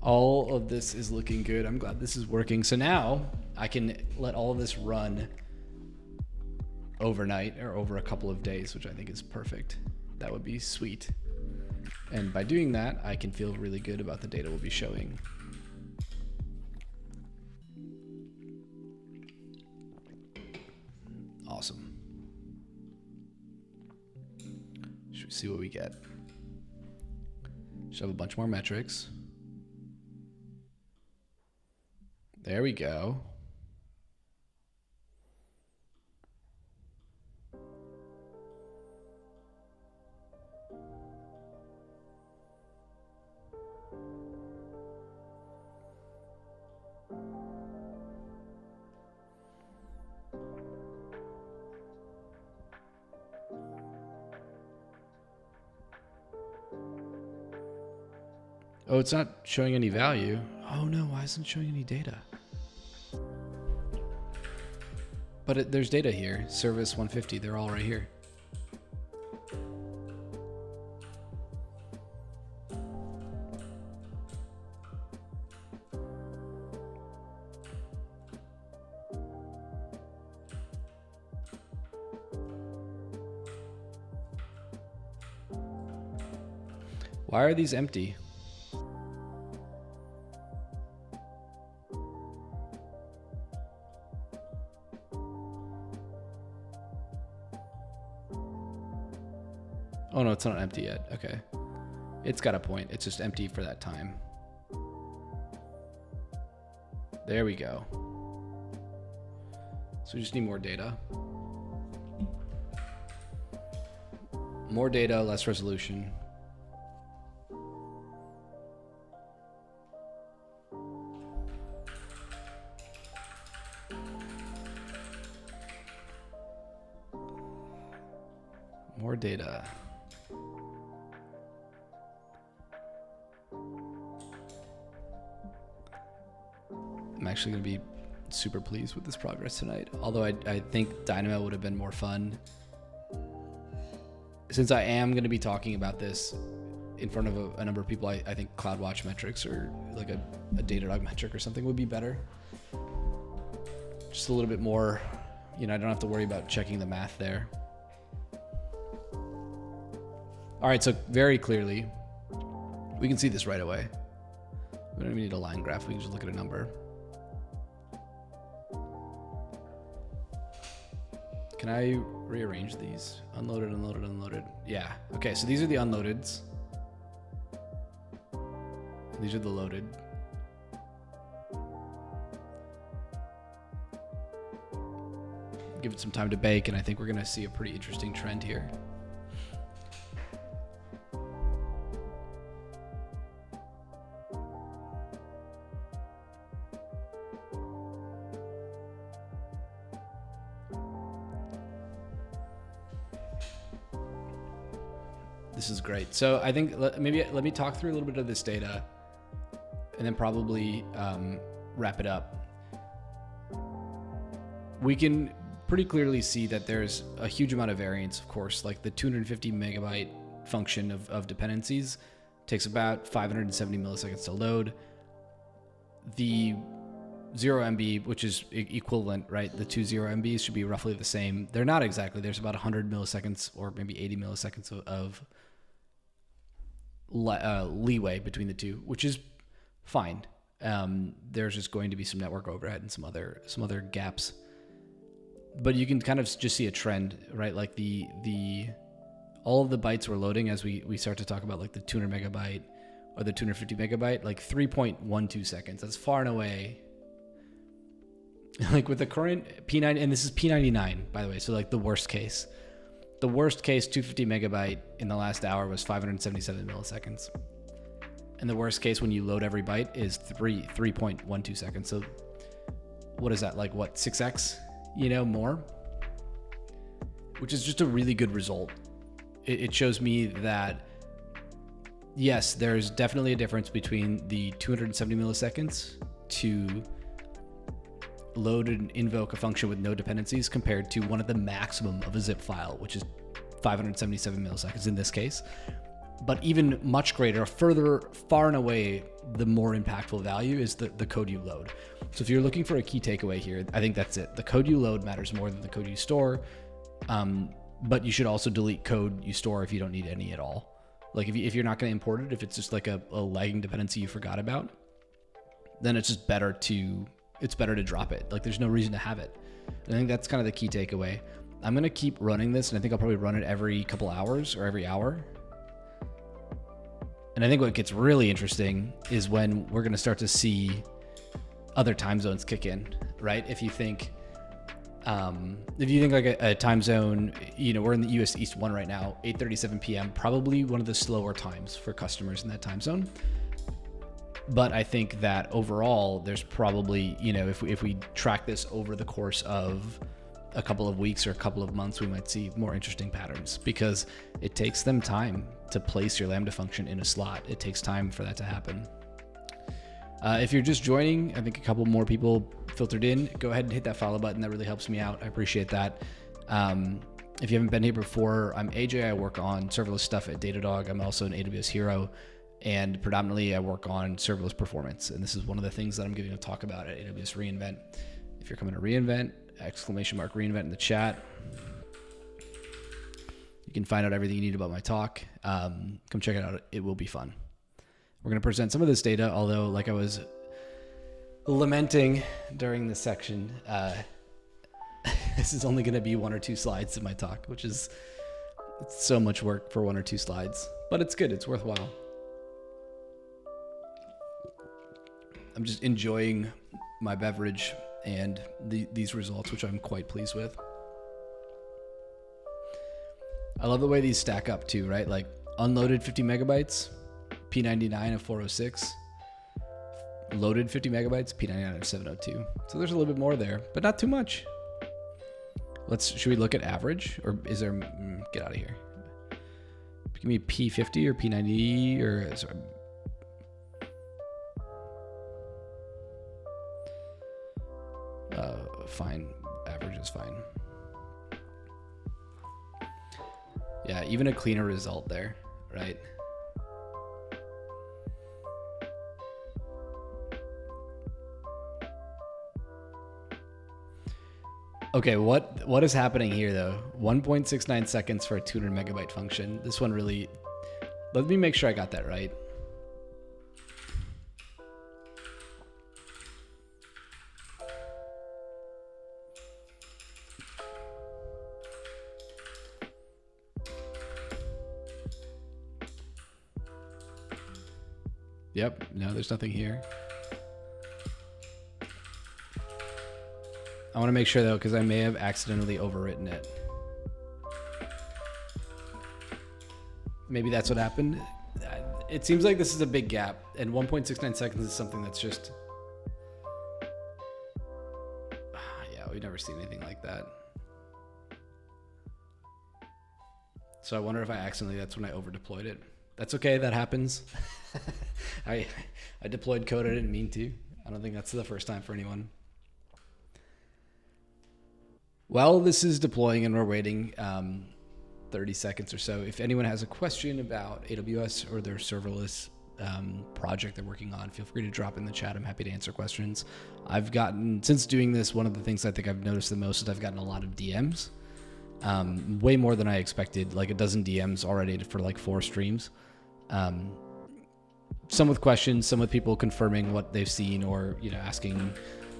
All of this is looking good. I'm glad this is working. So now I can let all of this run overnight or over a couple of days, which I think is perfect. That would be sweet. And by doing that, I can feel really good about the data we'll be showing. Awesome. Should we see what we get? Should have a bunch more metrics. There we go. Oh, it's not showing any value. Oh no, why isn't it showing any data? But there's data here. Service 150, they're all right here. Why are these empty? Oh no, it's not empty yet. Okay. It's got a point. It's just empty for that time. There we go. So we just need more data. More data, less resolution. More data. I'm actually going to be super pleased with this progress tonight. Although I think Dynamo would have been more fun. Since I am going to be talking about this in front of a number of people, I think CloudWatch metrics or like a Datadog metric or something would be better. Just a little bit more, you know, I don't have to worry about checking the math there. All right, so very clearly, we can see this right away. We don't even need a line graph. We can just look at a number. Can I rearrange these? Unloaded, unloaded, unloaded. Yeah. Okay, so these are the unloadeds. These are the loaded. Give it some time to bake, and I think we're going to see a pretty interesting trend here. This is great. So I think maybe let me talk through a little bit of this data and then probably wrap it up. We can pretty clearly see that there's a huge amount of variance, of course, like the 250 megabyte function of dependencies takes about 570 milliseconds to load. The 0 MB, which is equivalent, right? The two 0 MBs should be roughly the same. They're not exactly. There's about 100 milliseconds or maybe 80 milliseconds of leeway between the two, which is fine. There's just going to be some network overhead and some other gaps, but you can kind of just see a trend, right? Like all of the bytes we're loading as we start to talk about like the 200 megabyte or the 250 megabyte, like 3.12 seconds. That's far and away. Like with the current P9, and this is P99, by the way. So like the worst case 250 megabyte in the last hour was 577 milliseconds. And the worst case when you load every byte is 3.12 seconds. So what is that, like what, 6x, you know, more? Which is just a really good result. It shows me that, yes, there's definitely a difference between the 270 milliseconds to load and invoke a function with no dependencies compared to one of the maximum of a zip file, which is 577 milliseconds in this case. But even much greater, far and away, the more impactful value is the code you load. So if you're looking for a key takeaway here, I think that's it. The code you load matters more than the code you store. But you should also delete code you store if you don't need any at all. Like if you're not going to import it, if it's just like a lagging dependency you forgot about, then it's just better to drop it. Like there's no reason to have it. And I think that's kind of the key takeaway. I'm going to keep running this, and I think I'll probably run it every couple hours or every hour. And I think what gets really interesting is when we're going to start to see other time zones kick in, right? If you think like a time zone, we're in the US East 1 right now, 8:37 p.m., probably one of the slower times for customers in that time zone. But I think that overall, there's probably, if we track this over the course of a couple of weeks or a couple of months, we might see more interesting patterns, because it takes them time to place your Lambda function in a slot. It takes time for that to happen. If you're just joining, I think a couple more people filtered in. Go ahead and hit that follow button. That really helps me out. I appreciate that. If you haven't been here before, I'm AJ. I work on serverless stuff at Datadog. I'm also an AWS hero, and predominantly I work on serverless performance. And this is one of the things that I'm giving a talk about at AWS reInvent. If you're coming to reInvent, !reInvent in the chat. You can find out everything you need about my talk. Come check it out. It will be fun. We're going to present some of this data, although like I was lamenting during this section, this is only going to be 1 or 2 slides in my talk, which is so much work for 1 or 2 slides, but it's good. It's worthwhile. I'm just enjoying my beverage and these results, which I'm quite pleased with. I love the way these stack up too, right? Like unloaded 50 megabytes, P99 of 406, loaded 50 megabytes, P99 of 702. So there's a little bit more there, but not too much. Should we look at average, or is there, get out of here. Give me P50 or P90 or, sorry. Fine, average is fine. Yeah, even a cleaner result there, right? Okay, what is happening here though? 1.69 seconds for a 200 megabyte function. This one really, let me make sure I got that right. Yep, no, there's nothing here. I want to make sure though, because I may have accidentally overwritten it. Maybe that's what happened. It seems like this is a big gap, and 1.69 seconds is something that's just, yeah, we've never seen anything like that. So I wonder if I accidentally, that's when I over deployed it. That's okay, that happens. I deployed code I didn't mean to. I don't think that's the first time for anyone. Well, this is deploying and we're waiting 30 seconds or so. If anyone has a question about AWS or their serverless project they're working on, feel free to drop in the chat. I'm happy to answer questions. I've gotten, since doing this, one of the things I think I've noticed the most is I've gotten a lot of DMs. Way more than I expected, like a dozen DMs already for like 4 streams. Some with questions, some with people confirming what they've seen, or asking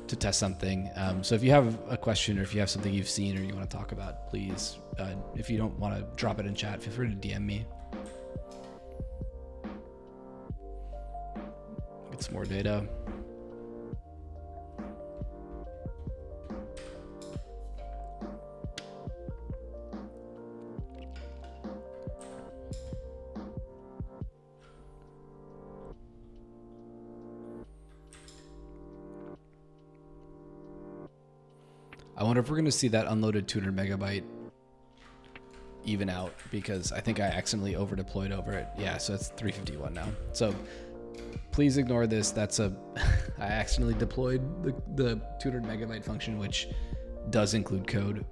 to test something. So if you have a question, or if you have something you've seen or you want to talk about, please, if you don't want to drop it in chat, feel free to DM me. Get some more data. I wonder if we're going to see that unloaded 200 megabyte even out, because I think I accidentally over deployed over it. Yeah, so it's 351 now. So please ignore this. That's I accidentally deployed the 200 megabyte function, which does include code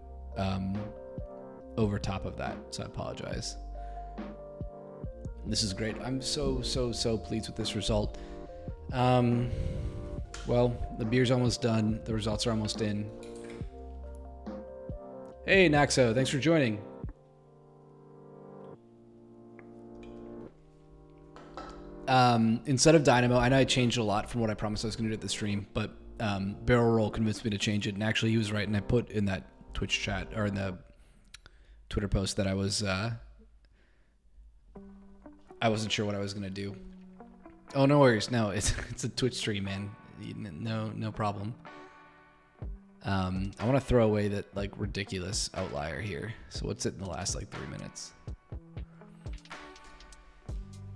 over top of that. So I apologize. This is great. I'm so pleased with this result. Well, the beer's almost done. The results are almost in. Hey, Naxo, thanks for joining. Instead of Dynamo, I know I changed a lot from what I promised I was going to do at the stream, but Barrel Roll convinced me to change it, and actually he was right, and I put in that Twitch chat, or in the Twitter post, that I wasn't sure what I was going to do. Oh, no worries. No, it's a Twitch stream, man. No problem. I want to throw away that like ridiculous outlier here. So what's it in the last like 3 minutes?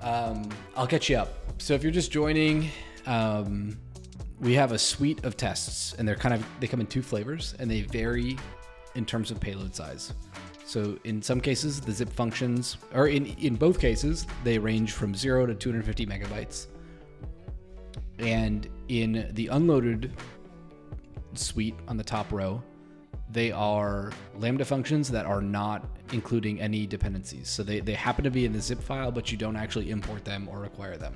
I'll catch you up. So if you're just joining, we have a suite of tests, and they come in two flavors, and they vary in terms of payload size. So in some cases, the zip functions, or in both cases, they range from 0 to 250 megabytes. And in the unloaded suite on the top row, they are Lambda functions that are not including any dependencies. So they happen to be in the zip file, but you don't actually import them or require them.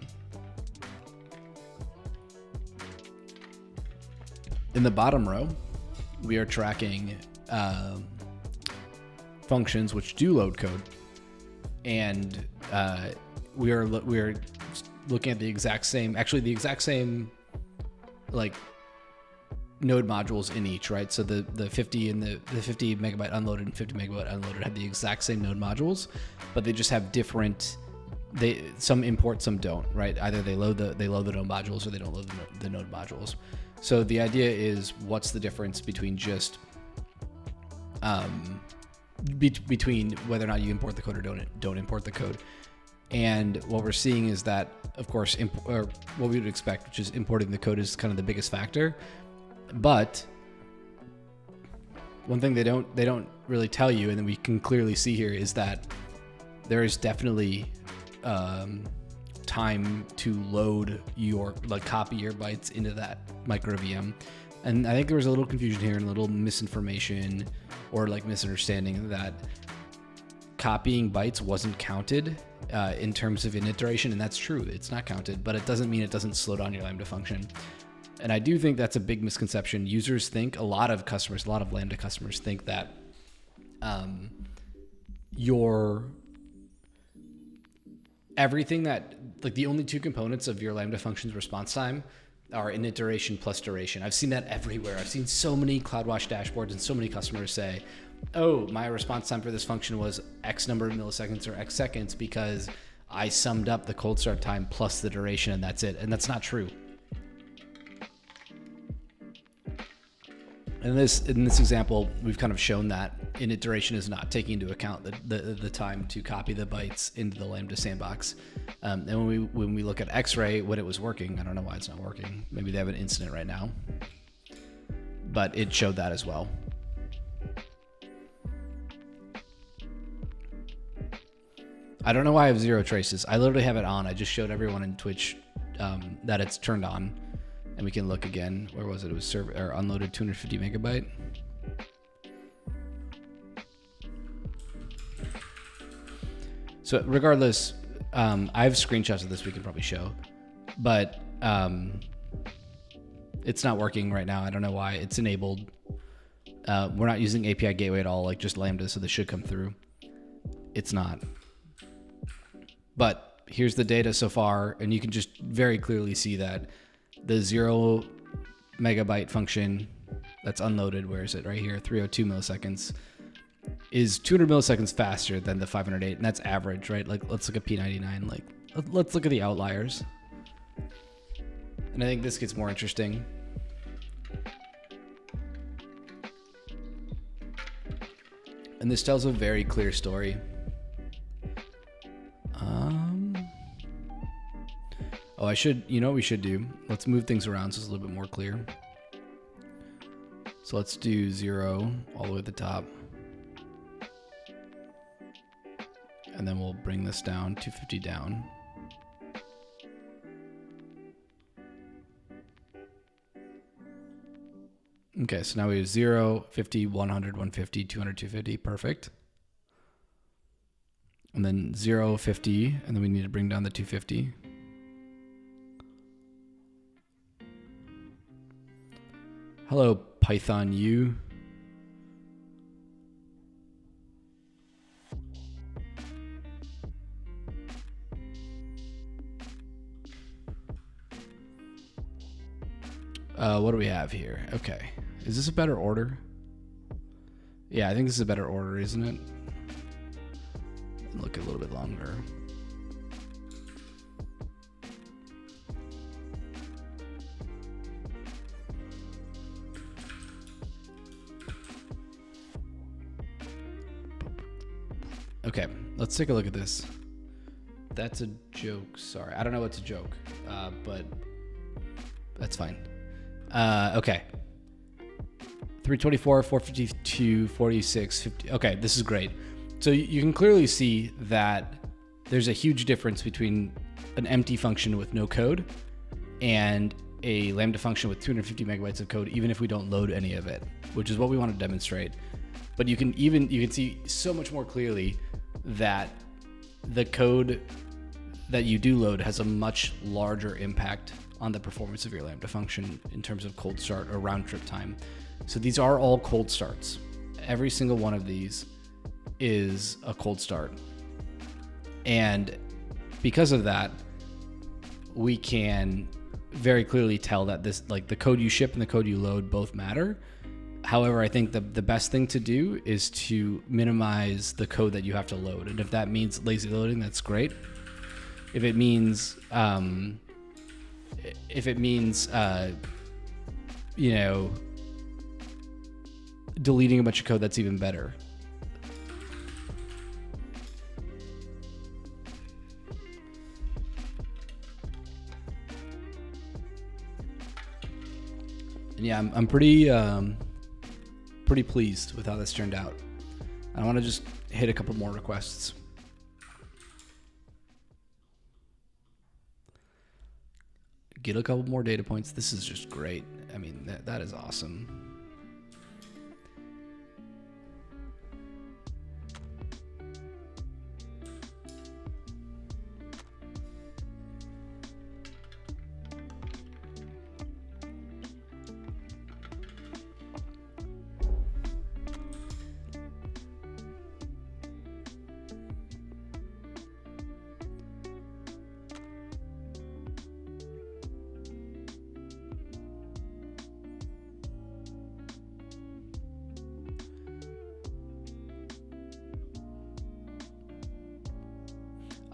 In the bottom row, we are tracking functions which do load code, and we are looking at the exact same like node modules in each, right? So the 50 and the 50 megabyte unloaded and 50 megabyte unloaded have the exact same node modules, but they just have different. Some import, some don't, right? Either they load the node modules, or they don't load the node modules. So the idea is, what's the difference between just between whether or not you import the code or don't import the code? And what we're seeing is that, of course, or what we would expect, which is importing the code, is kind of the biggest factor. But one thing they don't really tell you, and then we can clearly see here, is that there is definitely time to load copy your bytes into that micro VM. And I think there was a little confusion here and a little misinformation or like misunderstanding that copying bytes wasn't counted in terms of init duration, and that's true. It's not counted, but it doesn't mean it doesn't slow down your Lambda function. And I do think that's a big misconception. Users think, a lot of Lambda customers think that everything that, like, the only two components of your Lambda function's response time are init duration plus duration. I've seen that everywhere. I've seen so many CloudWatch dashboards and so many customers say, oh, my response time for this function was X number of milliseconds or X seconds because I summed up the cold start time plus the duration, and that's it. And that's not true. In this example, we've kind of shown that init duration is not taking into account the time to copy the bytes into the Lambda sandbox. And when we look at X-Ray, when it was working, I don't know why it's not working. Maybe they have an incident right now, but it showed that as well. I don't know why I have 0 traces. I literally have it on. I just showed everyone in Twitch that it's turned on. And we can look again. Where was it? It was unloaded 250 megabyte. So regardless, I have screenshots of this we can probably show, but it's not working right now. I don't know why. It's enabled. We're not using API gateway at all, like just Lambda, so this should come through. It's not. But here's the data so far, and you can just very clearly see that the 0 megabyte function that's unloaded, where is it? Right here, 302 milliseconds, is 200 milliseconds faster than the 508, and that's average, right? Like, let's look at P99. Like, let's look at the outliers. And I think this gets more interesting. And this tells a very clear story. Oh, you know what we should do? Let's move things around so it's a little bit more clear. So let's do 0 all the way at the top. And then we'll bring this down, 250 down. Okay, so now we have 0, 50, 100, 150, 200, 250, perfect. And then 0, 50, and then we need to bring down the 250. Hello, Python U. What do we have here? Okay. Is this a better order? Yeah, I think this is a better order, isn't it? Look a little bit longer. Okay, let's take a look at this. That's a joke. Sorry, I don't know what's a joke, but that's fine. Okay. 324, 452, 46, 50. Okay, this is great. So you can clearly see that there's a huge difference between an empty function with no code and a Lambda function with 250 megabytes of code, even if we don't load any of it, which is what we want to demonstrate. But you can see so much more clearly that the code that you do load has a much larger impact on the performance of your Lambda function in terms of cold start or round trip time. So these are all cold starts. Every single one of these is a cold start. And because of that, we can very clearly tell that this, like, the code you ship and the code you load both matter. However, I think the best thing to do is to minimize the code that you have to load. And if that means lazy loading, that's great. If it means, you know, deleting a bunch of code, that's even better. And yeah, I'm pretty pleased with how this turned out. I want to just hit a couple more requests. Get a couple more data points. This is just great. I mean, that is awesome.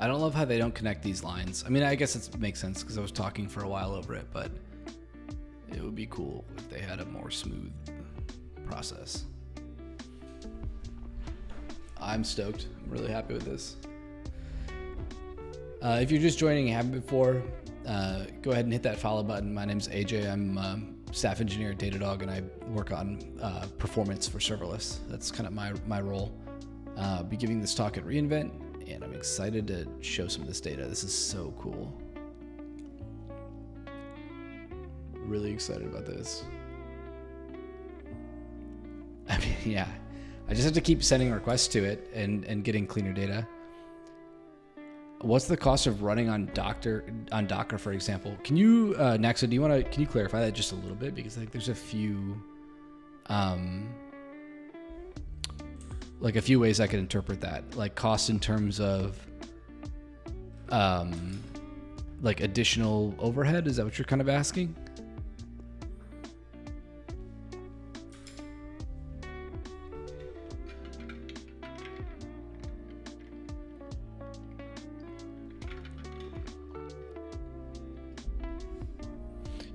I don't love how they don't connect these lines. I mean, I guess it makes sense because I was talking for a while over it, but it would be cool if they had a more smooth process. I'm stoked. I'm really happy with this. If you're just joining and haven't before, go ahead and hit that follow button. My name's AJ. I'm staff engineer at Datadog, and I work on performance for serverless. That's kind of my role. I'll be giving this talk at reInvent, and I'm excited to show some of this data. This is so cool. Really excited about this. I mean, yeah, I just have to keep sending requests to it and getting cleaner data. What's the cost of running on Docker, for example? Can you, Naxa, can you clarify that just a little bit? Because like there's a few, like a few ways I could interpret that, like cost in terms of, like additional overhead. Is that what you're kind of asking?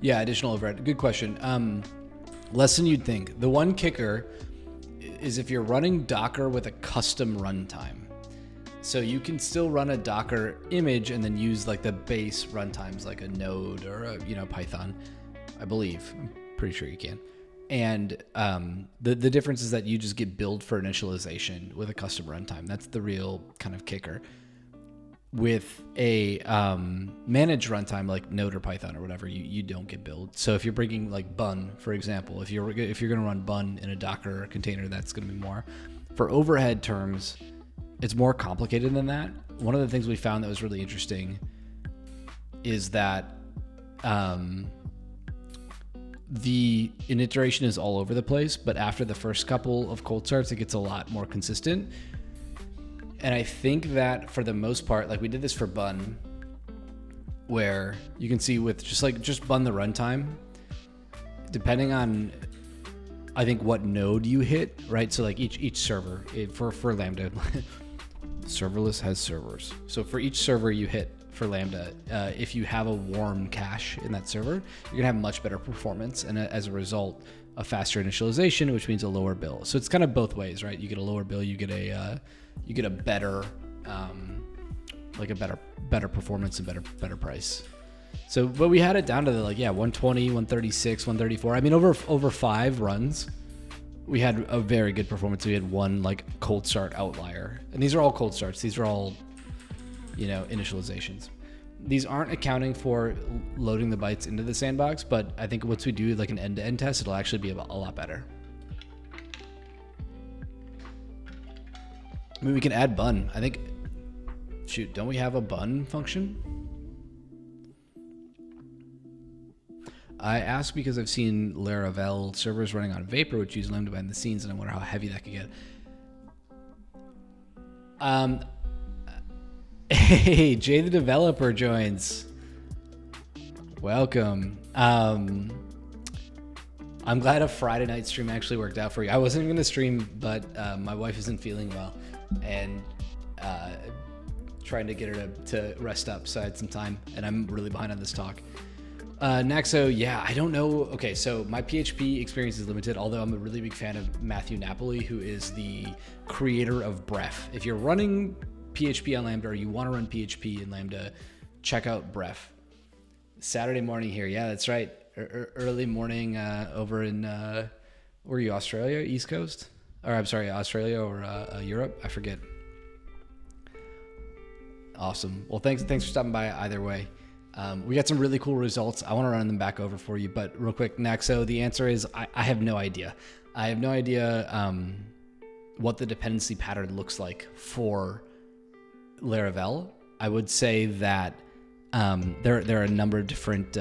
Yeah, additional overhead. Good question. Less than you'd think. The one kicker is if you're running Docker with a custom runtime. So you can still run a Docker image and then use like the base runtimes like a Node or a, Python, I believe. I'm pretty sure you can. And the difference is that you just get billed for initialization with a custom runtime. That's the real kind of kicker. With a managed runtime like Node or Python or whatever, you don't get billed. So if you're bringing like Bun, for example, if you're going to run Bun in a Docker container, that's going to be more. For overhead terms, it's more complicated than that. One of the things we found that was really interesting is that the iteration is all over the place, but after the first couple of cold starts, it gets a lot more consistent. And I think that for the most part, like we did this for Bun, where you can see with just Bun the runtime, depending on, I think, what node you hit, right? So like each server for Lambda, serverless has servers. So for each server you hit for Lambda, if you have a warm cache in that server, you're gonna have much better performance, and as a result, a faster initialization, which means a lower bill. So it's kind of both ways, right? You get a lower bill, you get a better, like a better performance and better price. So, but we had it down to the 120, 136, 134. I mean, over 5 runs, we had a very good performance. We had one cold start outlier, and these are all cold starts. These are all, initializations. These aren't accounting for loading the bytes into the sandbox, but I think once we do an end-to-end test, it'll actually be a lot better. I mean, we can add bun. I think, shoot, don't we have a bun function? I ask because I've seen Laravel servers running on Vapor, which use Lambda behind the scenes, and I wonder how heavy that could get. Hey, Jay the developer joins. Welcome. I'm glad a Friday night stream actually worked out for you. I wasn't going to stream, but my wife isn't feeling well, and trying to get her to rest up, so I had some time, and I'm really behind on this talk. Naxo, yeah, I don't know. Okay, so my PHP experience is limited, although I'm a really big fan of Matthew Napoli, who is the creator of Bref. If you're running PHP on Lambda, or you want to run PHP in Lambda, check out Bref. Saturday morning here. Yeah, that's right. Early morning over in, where are you, Australia, East Coast? Or I'm sorry, Australia or Europe? I forget. Awesome. Well, thanks for stopping by either way. We got some really cool results. I want to run them back over for you, but real quick, Naxo, the answer is I have no idea. I have no idea what the dependency pattern looks like for Laravel. I would say that there are a number of different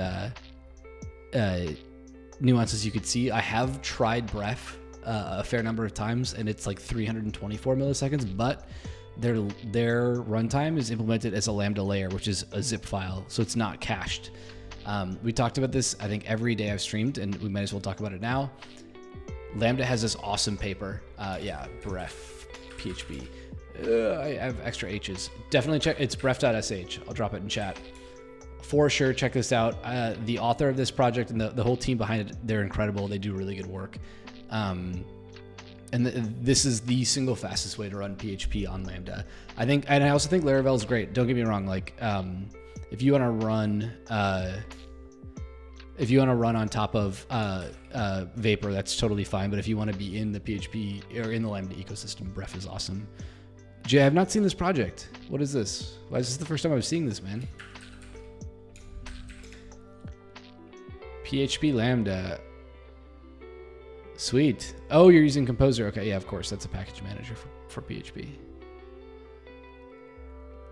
nuances you could see. I have tried Bref a fair number of times, and it's 324 milliseconds, but their runtime is implemented as a Lambda layer, which is a zip file, so it's not cached. We talked about this, I think, every day I've streamed, and we might as well talk about it now. Lambda has this awesome paper. Yeah, Bref PHP. I have extra H's. Definitely check. It's bref.sh. I'll drop it in chat. For sure, check this out. The author of this project and the whole team behind it, they're incredible. They do really good work. And this is the single fastest way to run PHP on Lambda. I think, and I also think Laravel is great. Don't get me wrong. If you want to run, on top of Vapor, that's totally fine. But if you want to be in the PHP or in the Lambda ecosystem, Bref is awesome. Jay, I have not seen this project. What is this? Why is this the first time I was seeing this, man? PHP Lambda. Sweet. Oh, you're using Composer. Okay, yeah, of course. That's a package manager for PHP.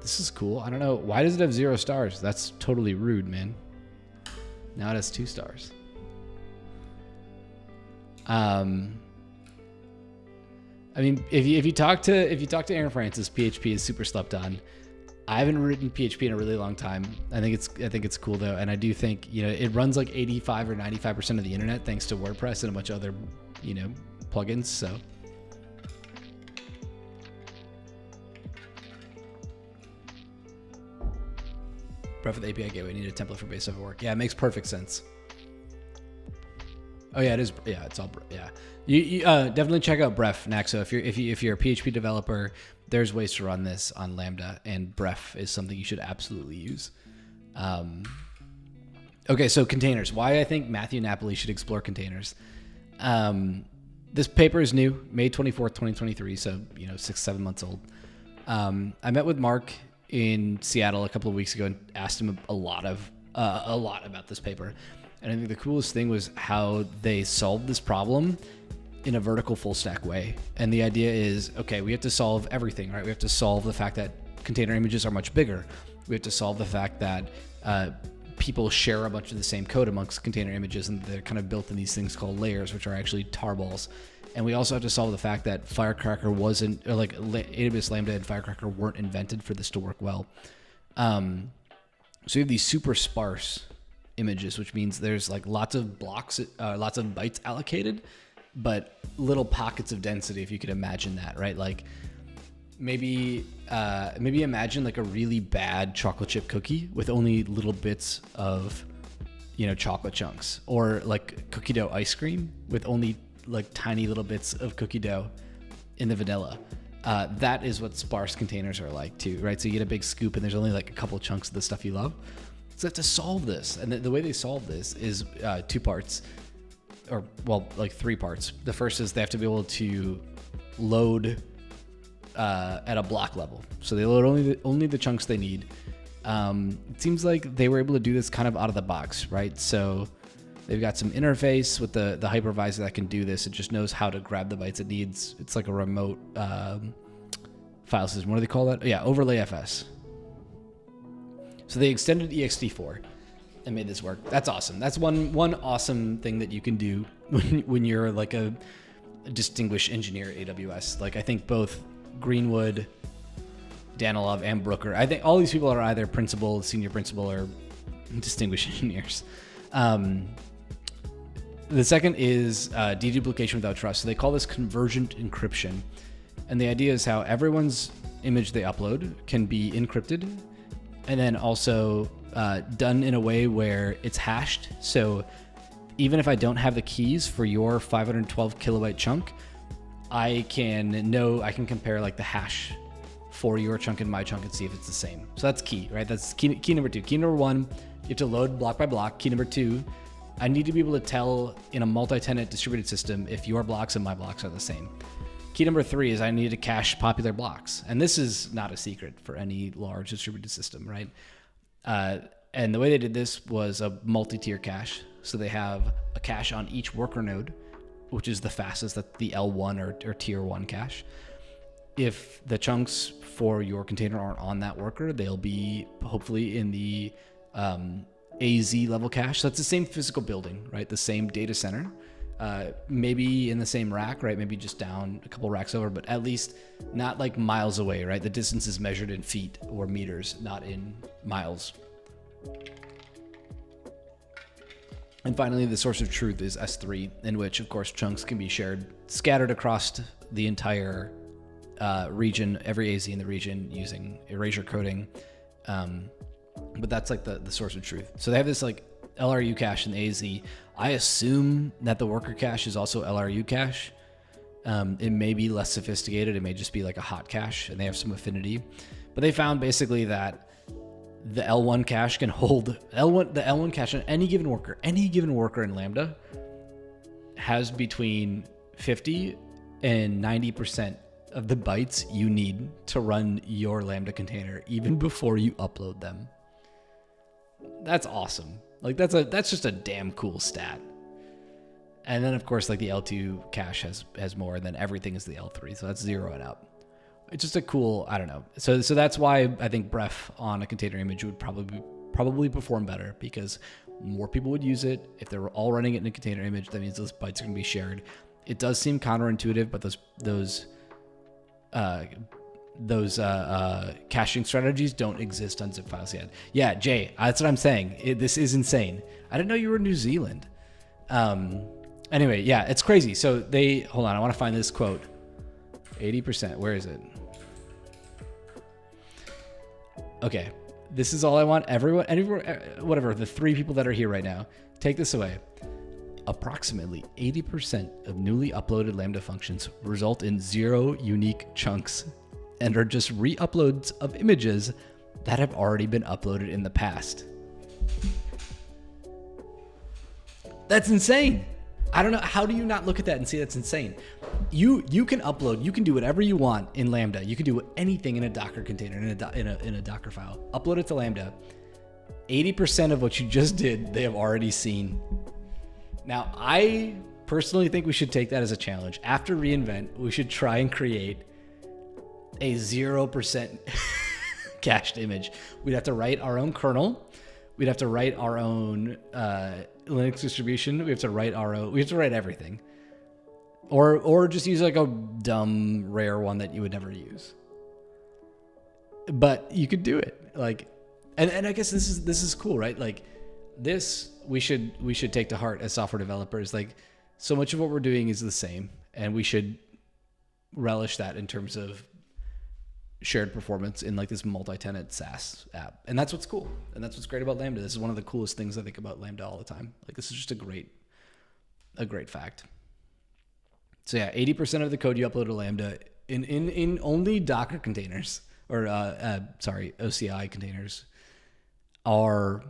This is cool. I don't know. Why does it have 0 stars? That's totally rude, man. Now it has 2 stars. I mean, if you talk to Aaron Francis, PHP is super slept on. I haven't written PHP in a really long time. I think it's cool though, and I do think it runs 85 or 95% of the internet thanks to WordPress and a bunch of other plugins. So Bref with API gateway, need a template for base stuff at work. Yeah, it makes perfect sense. Oh yeah, it is. Yeah, it's all. Yeah, you definitely check out Bref, Naxo. If you're a PHP developer, there's ways to run this on Lambda, and Bref is something you should absolutely use. Okay, so containers. Why I think Matthew Napoli should explore containers. This paper is new, May 24th, 2023. So 6-7 months old. I met with Mark in Seattle a couple of weeks ago and asked him a lot about this paper. And I think the coolest thing was how they solved this problem in a vertical full stack way. And the idea is, okay, we have to solve everything, right? We have to solve the fact that container images are much bigger. We have to solve the fact that people share a bunch of the same code amongst container images, and they're kind of built in these things called layers, which are actually tarballs. And we also have to solve the fact that Firecracker wasn't, or AWS Lambda and Firecracker weren't invented for this to work well. So you have these super sparse images, which means there's like lots of blocks, lots of bytes allocated, but little pockets of density, if you could imagine that, right? Like maybe imagine like a really bad chocolate chip cookie with only little bits of, chocolate chunks, or like cookie dough ice cream with only like tiny little bits of cookie dough in the vanilla. That is what sparse containers are like too, right? So you get a big scoop and there's only like a couple chunks of the stuff you love. So they have to solve this. And the way they solve this is 2 parts, or well, like 3 parts. The first is they have to be able to load at a block level. So they load only the chunks they need. It seems like they were able to do this kind of out of the box, right? So they've got some interface with the hypervisor that can do this. It just knows how to grab the bytes it needs. It's like a remote file system. What do they call that? Yeah, overlay FS. So they extended ext4 and made this work. That's awesome. That's one awesome thing that you can do when you're like a distinguished engineer at AWS. Like I think both Greenwood, Danilov, and Brooker, I think all these people are either principal, senior principal, or distinguished engineers. The second is deduplication without trust. So they call this convergent encryption. And the idea is how everyone's image they upload can be encrypted and then also done in a way where it's hashed. So even if I don't have the keys for your 512 kilobyte chunk, I can compare like the hash for your chunk and my chunk and see if it's the same. So that's key, right? That's key number 2. Key number 1, you have to load block by block. Key number 2, I need to be able to tell in a multi-tenant distributed system if your blocks and my blocks are the same. Key number 3 is I need to cache popular blocks. And this is not a secret for any large distributed system, right? And the way they did this was a multi-tier cache. So they have a cache on each worker node, which is the fastest, that's the L1 or tier 1 cache. If the chunks for your container aren't on that worker, they'll be hopefully in the AZ level cache. So that's the same physical building, right? The same data center, maybe in the same rack, right? Maybe just down a couple racks over, but at least not like miles away, right? The distance is measured in feet or meters, not in miles. And finally, the source of truth is S3, in which, of course, chunks can be scattered across the entire region, every AZ in the region using erasure coding. But that's like the source of truth. So they have this like LRU cache in the AZ. I assume that the worker cache is also LRU cache. It may be less sophisticated. It may just be like a hot cache and they have some affinity. But they found basically that the L1 cache can hold the L1 cache on any given worker in Lambda has between 50 and 90% of the bytes you need to run your Lambda container even before you upload them. That's awesome. Like that's just a damn cool stat. And then of course like the L2 cache has more, and then everything is the L3. So that's 0 and up. It's just a cool, I don't know. So that's why I think Bref on a container image would probably perform better, because more people would use it. If they're all running it in a container image, that means those bytes are going to be shared. It does seem counterintuitive, but those caching strategies don't exist on zip files yet. Yeah, Jay, that's what I'm saying. This is insane. I didn't know you were in New Zealand. Anyway, yeah, it's crazy. So hold on, I want to find this quote. 80%, where is it? Okay, this is all I want. Everyone, whatever, the 3 people that are here right now, take this away. Approximately 80% of newly uploaded Lambda functions result in 0 unique chunks and are just re-uploads of images that have already been uploaded in the past. That's insane. I don't know. How do you not look at that and see that's insane? You can upload, you can do whatever you want in Lambda. You can do anything in a Docker container, in a Docker file. Upload it to Lambda. 80% of what you just did, they have already seen. Now, I personally think we should take that as a challenge. After reInvent, we should try and create a 0% cached image. We'd have to write our own kernel. We'd have to write our own Linux distribution. We have to write everything. Or just use like a dumb, rare one that you would never use. But you could do it. Like, and I guess this is cool, right? Like, this we should take to heart as software developers. Like, so much of what we're doing is the same, and we should relish that in terms of shared performance in like this multi-tenant SaaS app. And that's what's cool. And that's what's great about Lambda. This is one of the coolest things I think about Lambda all the time. Like, this is just a great fact. So yeah, 80% of the code you upload to Lambda in only Docker containers, or OCI containers, are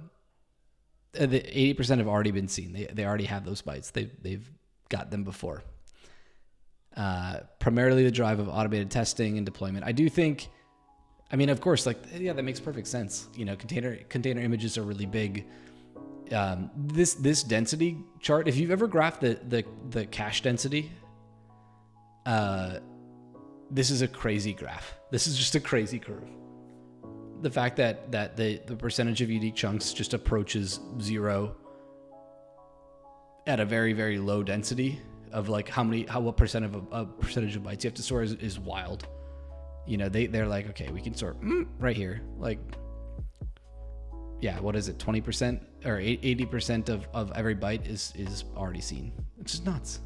the 80% have already been seen. They already have those bytes. They've got them before. Primarily the drive of automated testing and deployment. I do think, I mean, of course, like, yeah, that makes perfect sense. You know, container images are really big. This density chart, if you've ever graphed the cache density, this is a crazy graph. This is just a crazy curve. The fact that the percentage of unique chunks just approaches 0 at a very, very low density of like what percentage of bytes you have to store is wild. You know, they're like, okay, we can store right here. Like, yeah, what is it? 20% or 80% of every byte is already seen. It's just nuts.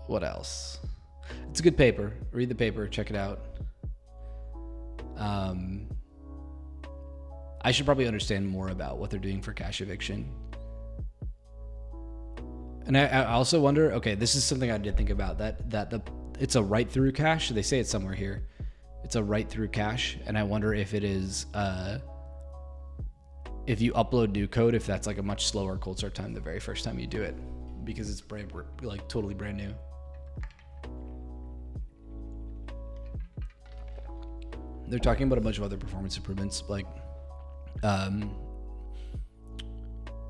What else? It's a good paper. Read the paper, check it out. I should probably understand more about what they're doing for cache eviction. And I also wonder, okay, this is something I did think about, that it's a write-through cache. They say it's somewhere here. It's a write-through cache, and I wonder if it is, if you upload new code, if that's like a much slower cold start time the very first time you do it, because it's like totally brand new. They're talking about a bunch of other performance improvements, like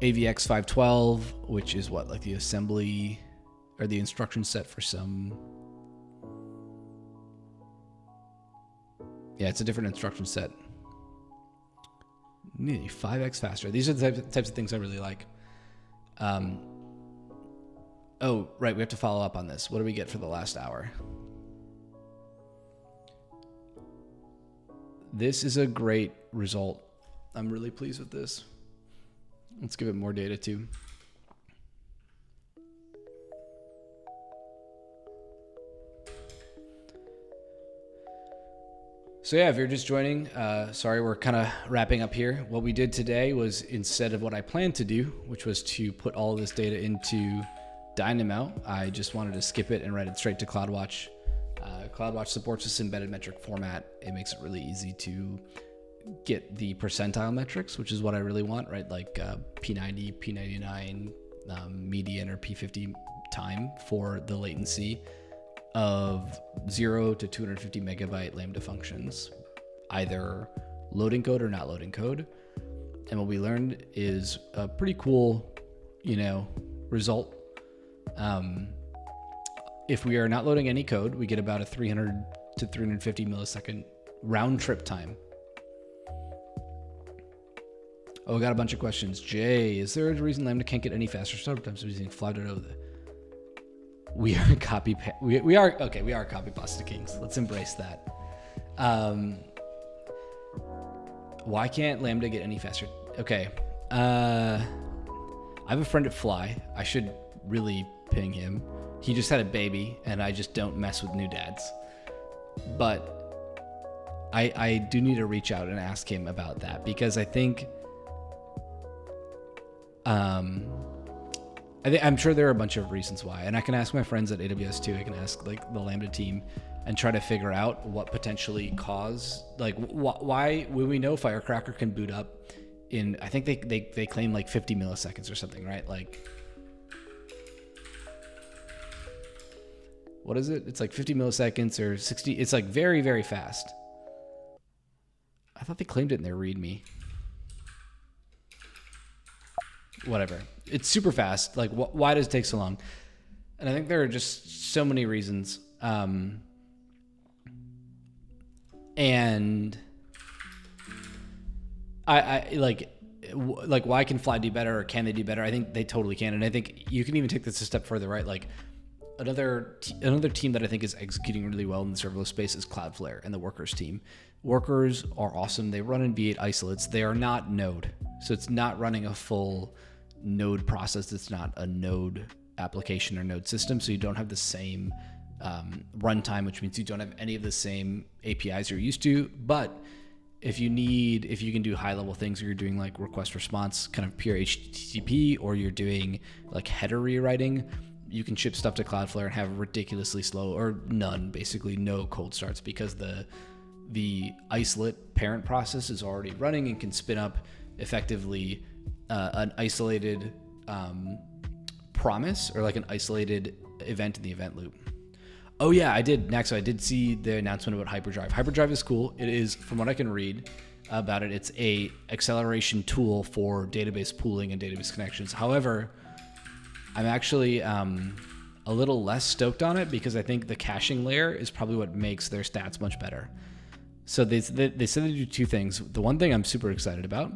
AVX 512, which is what, like the assembly or the instruction set for some. Yeah, it's a different instruction set. Nearly 5x faster. These are the types of things I really like. Oh, right, we have to follow up on this. What do we get for the last hour? This is a great result. I'm really pleased with this. Let's give it more data too. So yeah, if you're just joining, sorry, we're kind of wrapping up here. What we did today was, instead of what I planned to do, which was to put all of this data into Dynamo, I just wanted to skip it and write it straight to CloudWatch. CloudWatch supports this embedded metric format. It makes it really easy to get the percentile metrics, which is what I really want, right? Like P90, P99, median, or P50 time for the latency of 0 to 250 megabyte Lambda functions, either loading code or not loading code. And what we learned is a pretty cool, result. If we are not loading any code, we get about a 300 to 350 millisecond round trip time. Oh, I got a bunch of questions. Jay, is there a reason Lambda can't get any faster startup times using 5.0? We are we are copy pasta kings. Let's embrace that. Why can't Lambda get any faster? Okay. I have a friend at Fly. I should really ping him. He just had a baby, and I just don't mess with new dads. But I do need to reach out and ask him about that, because I think I'm sure there are a bunch of reasons why, and I can ask my friends at AWS too. I can ask like the Lambda team and try to figure out what potentially caused, like why, when we know Firecracker can boot up in, I think they claim like 50 milliseconds or something, right? Like, what is it? It's like 50 milliseconds or 60. It's like very, very fast. I thought they claimed it in their README. Whatever. It's super fast. Like, why does it take so long? And I think there are just so many reasons. And I like why can Fly do better, or can they do better? I think they totally can. And I think you can even take this a step further, right? Like, another team that I think is executing really well in the serverless space is Cloudflare and the Workers team. Workers are awesome. They run in V8 isolates. They are not Node. So it's not running a full Node process. It's not a Node application or Node system. So you don't have the same runtime, which means you don't have any of the same APIs you're used to. But if you can do high level things, or you're doing like request response, kind of pure HTTP, or you're doing like header rewriting, you can ship stuff to Cloudflare and have ridiculously slow, or basically no cold starts, because the isolate parent process is already running and can spin up effectively an isolated promise, or like an isolated event in the event loop. Oh yeah, I did see the announcement about Hyperdrive. Hyperdrive is cool. It is, from what I can read about it, it's a acceleration tool for database pooling and database connections. However, I'm actually a little less stoked on it, because I think the caching layer is probably what makes their stats much better. So they said they do two things. The one thing I'm super excited about,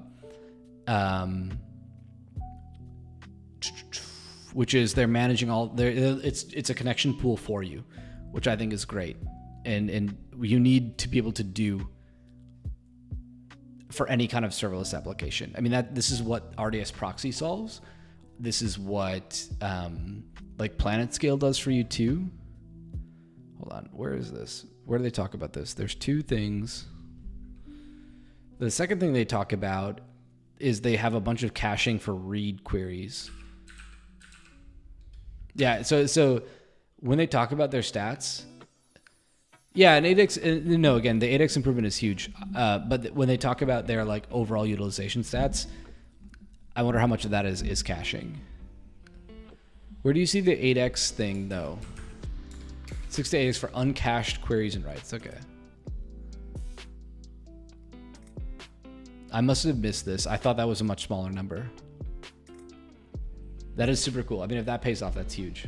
which is they're managing it's a connection pool for you, which I think is great. And you need to be able to do for any kind of serverless application. I mean, this is what RDS proxy solves. This is what like PlanetScale does for you too. Hold on, where is this? Where do they talk about this? There's two things. The second thing they talk about is they have a bunch of caching for read queries. Yeah, so when they talk about their stats, yeah, and 8x, no, again, the 8x improvement is huge. But when they talk about their like overall utilization stats, I wonder how much of that is caching. Where do you see the 8x thing though? 6 to 8x for uncached queries and writes. Okay. I must have missed this. I thought that was a much smaller number. That is super cool. I mean, if that pays off, that's huge.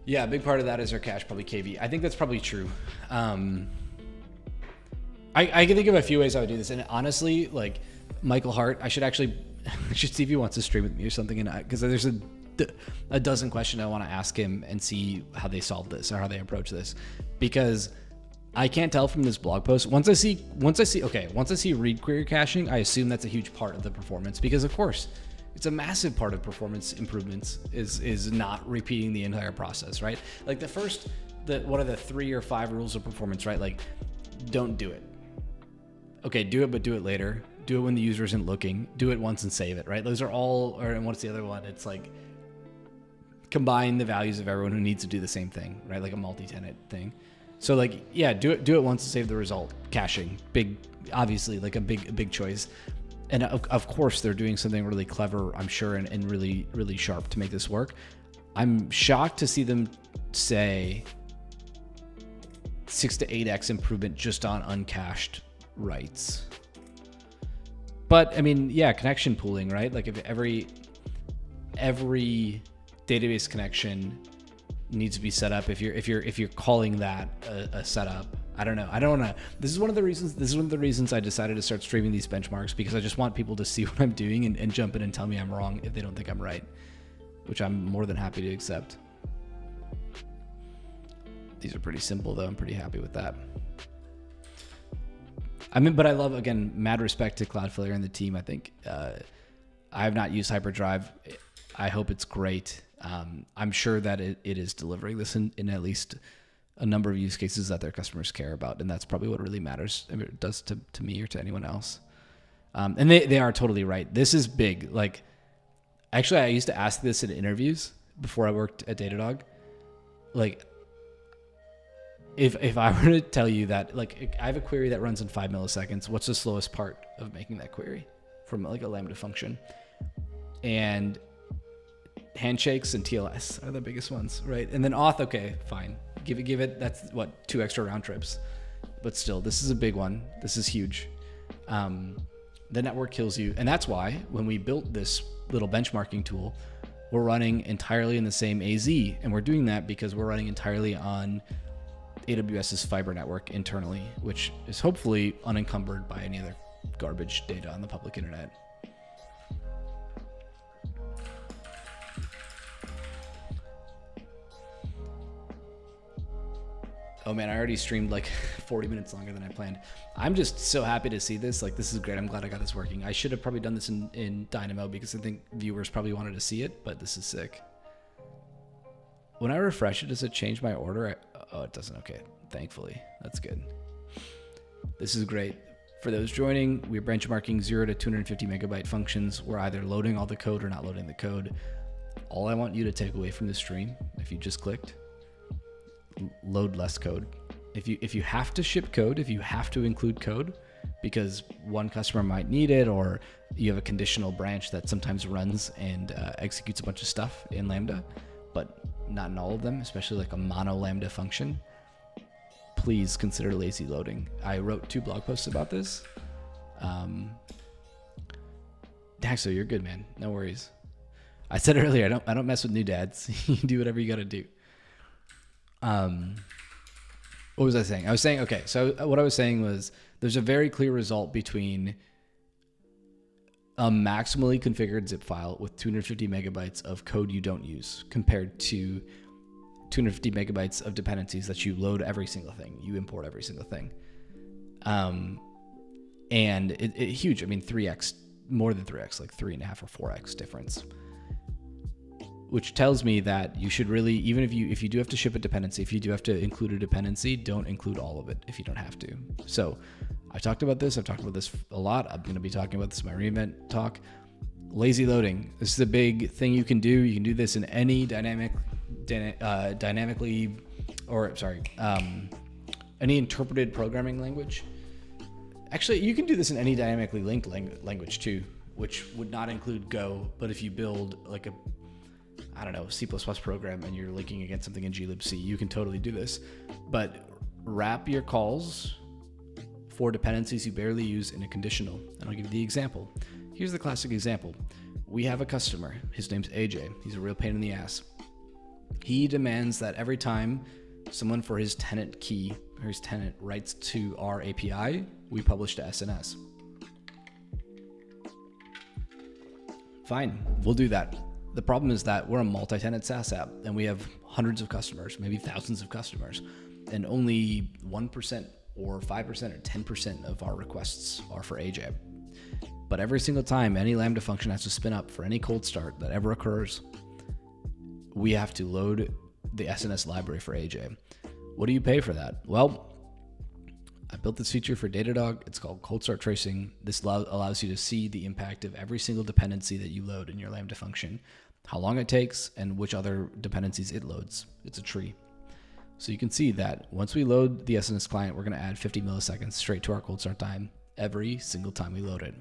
Yeah, a big part of that is our cache, probably KV. I think that's probably true. I can think of a few ways I would do this, and honestly, like Michael Hart, I should see if he wants to stream with me or something, and because there's a dozen questions I want to ask him and see how they solve this or how they approach this, because I can't tell from this blog post. Once I see read query caching, I assume that's a huge part of the performance, because of course it's a massive part of performance improvements is not repeating the entire process, right? Like what are the 3 or 5 rules of performance, right? Like, don't do it. Okay, do it, but do it later. Do it when the user isn't looking. Do it once and save it, right? Those are all, and what's the other one? It's like combine the values of everyone who needs to do the same thing, right? Like a multi-tenant thing. So like, yeah, do it once and save the result. Caching, obviously like a big choice. And of course they're doing something really clever, I'm sure, and really, really sharp to make this work. I'm shocked to see them say 6 to 8x improvement just on uncached writes. But I mean, yeah, connection pooling, right? Like if every database connection needs to be set up, if you're calling that a setup, I don't know. I don't want to. This is one of the reasons I decided to start streaming these benchmarks, because I just want people to see what I'm doing and jump in and tell me I'm wrong if they don't think I'm right, which I'm more than happy to accept. These are pretty simple though. I'm pretty happy with that. But I love, again, mad respect to Cloudflare and the team. I think I have not used Hyperdrive. I hope it's great. I'm sure that it is delivering this in at least a number of use cases that their customers care about, and that's probably what really matters. I mean, it does to me or to anyone else. And they are totally right. This is big. Like, actually, I used to ask this in interviews before I worked at Datadog. Like, if I were to tell you that, like, I have a query that runs in 5 milliseconds, what's the slowest part of making that query from like a Lambda function? And handshakes and TLS are the biggest ones, right? And then auth, okay, fine. Give it, that's what, 2 extra round trips. But still, this is a big one. This is huge. The network kills you. And that's why when we built this little benchmarking tool, we're running entirely in the same AZ. And we're doing that because we're running entirely on AWS's fiber network internally, which is hopefully unencumbered by any other garbage data on the public internet. Oh man, I already streamed like 40 minutes longer than I planned. I'm just so happy to see this. Like, this is great. I'm glad I got this working. I should have probably done this in Dynamo because I think viewers probably wanted to see it, but this is sick. When I refresh it, does it change my order? Oh, it doesn't. Okay, thankfully. That's good. This is great. For those joining, we're benchmarking 0 to 250 megabyte functions. We're either loading all the code or not loading the code. All I want you to take away from the stream, if you just clicked, load less code. If you have to ship code, if you have to include code because one customer might need it, or you have a conditional branch that sometimes runs and executes a bunch of stuff in Lambda, but not in all of them, especially like a mono Lambda function, please consider lazy loading. I wrote 2 blog posts about this. Daxo, you're good, man. No worries. I said earlier, I don't mess with new dads. You do whatever you got to do. What was I saying? I was saying, okay, so what I was saying was there's a very clear result between a maximally configured zip file with 250 megabytes of code you don't use compared to 250 megabytes of dependencies that you load every single thing, you import every single thing. And it huge, I mean, 3x, more than 3x, like 3.5 or 4x difference. Which tells me that you should really, even if you do have to ship a dependency, if you do have to include a dependency, don't include all of it if you don't have to. So I've talked about this a lot. I'm going to be talking about this in my re:Invent talk. Lazy loading. This is a big thing you can do. You can do this in any any interpreted programming language. Actually, you can do this in any dynamically linked language too, which would not include Go. But if you build like a C++ program and you're linking against something in glibc, you can totally do this. But wrap your calls for dependencies you barely use in a conditional. And I'll give you the example. Here's the classic example. We have a customer. His name's AJ. He's a real pain in the ass. He demands that every time someone for his tenant key or his tenant writes to our API, we publish to SNS. Fine, we'll do that. The problem is that we're a multi-tenant SaaS app and we have hundreds of customers, maybe thousands of customers, and only 1% or 5% or 10% of our requests are for AJ. But every single time any Lambda function has to spin up for any cold start that ever occurs, we have to load the SNS library for AJ. What do you pay for that? Well, I built this feature for Datadog. It's called cold start tracing. This allows you to see the impact of every single dependency that you load in your Lambda function, how long it takes, and which other dependencies it loads. It's a tree. So you can see that once we load the SNS client, we're going to add 50 milliseconds straight to our cold start time every single time we load it.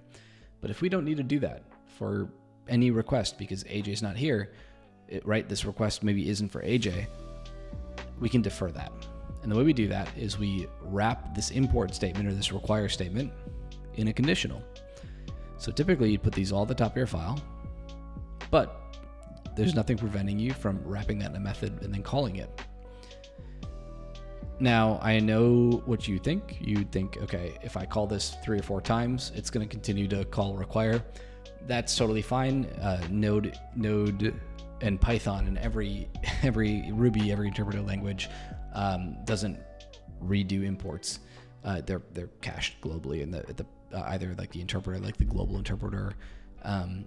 But if we don't need to do that for any request because AJ's not here, this request maybe isn't for AJ, we can defer that. And the way we do that is we wrap this import statement or this require statement in a conditional. So typically you'd put these all at the top of your file, but there's nothing preventing you from wrapping that in a method and then calling it. Now, I know what you think. You'd think, okay, if I call this 3 or 4 times, it's going to continue to call require. That's totally fine. Node and Python and every Ruby, every interpreter language doesn't redo imports. They're cached globally in the either like the interpreter, like the global interpreter,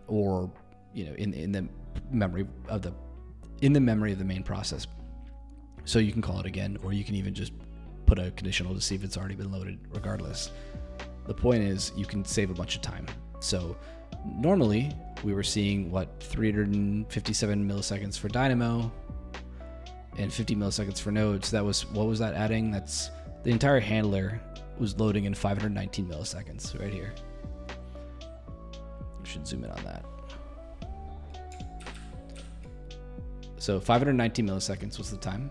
or in the memory of the main process. So you can call it again, or you can even just put a conditional to see if it's already been loaded. Regardless, the point is you can save a bunch of time. So normally we were seeing 357 milliseconds for Dynamo and 50 milliseconds for Node. So what was that adding? That's the entire handler was loading in 519 milliseconds right here. We should zoom in on that. So 519 milliseconds was the time.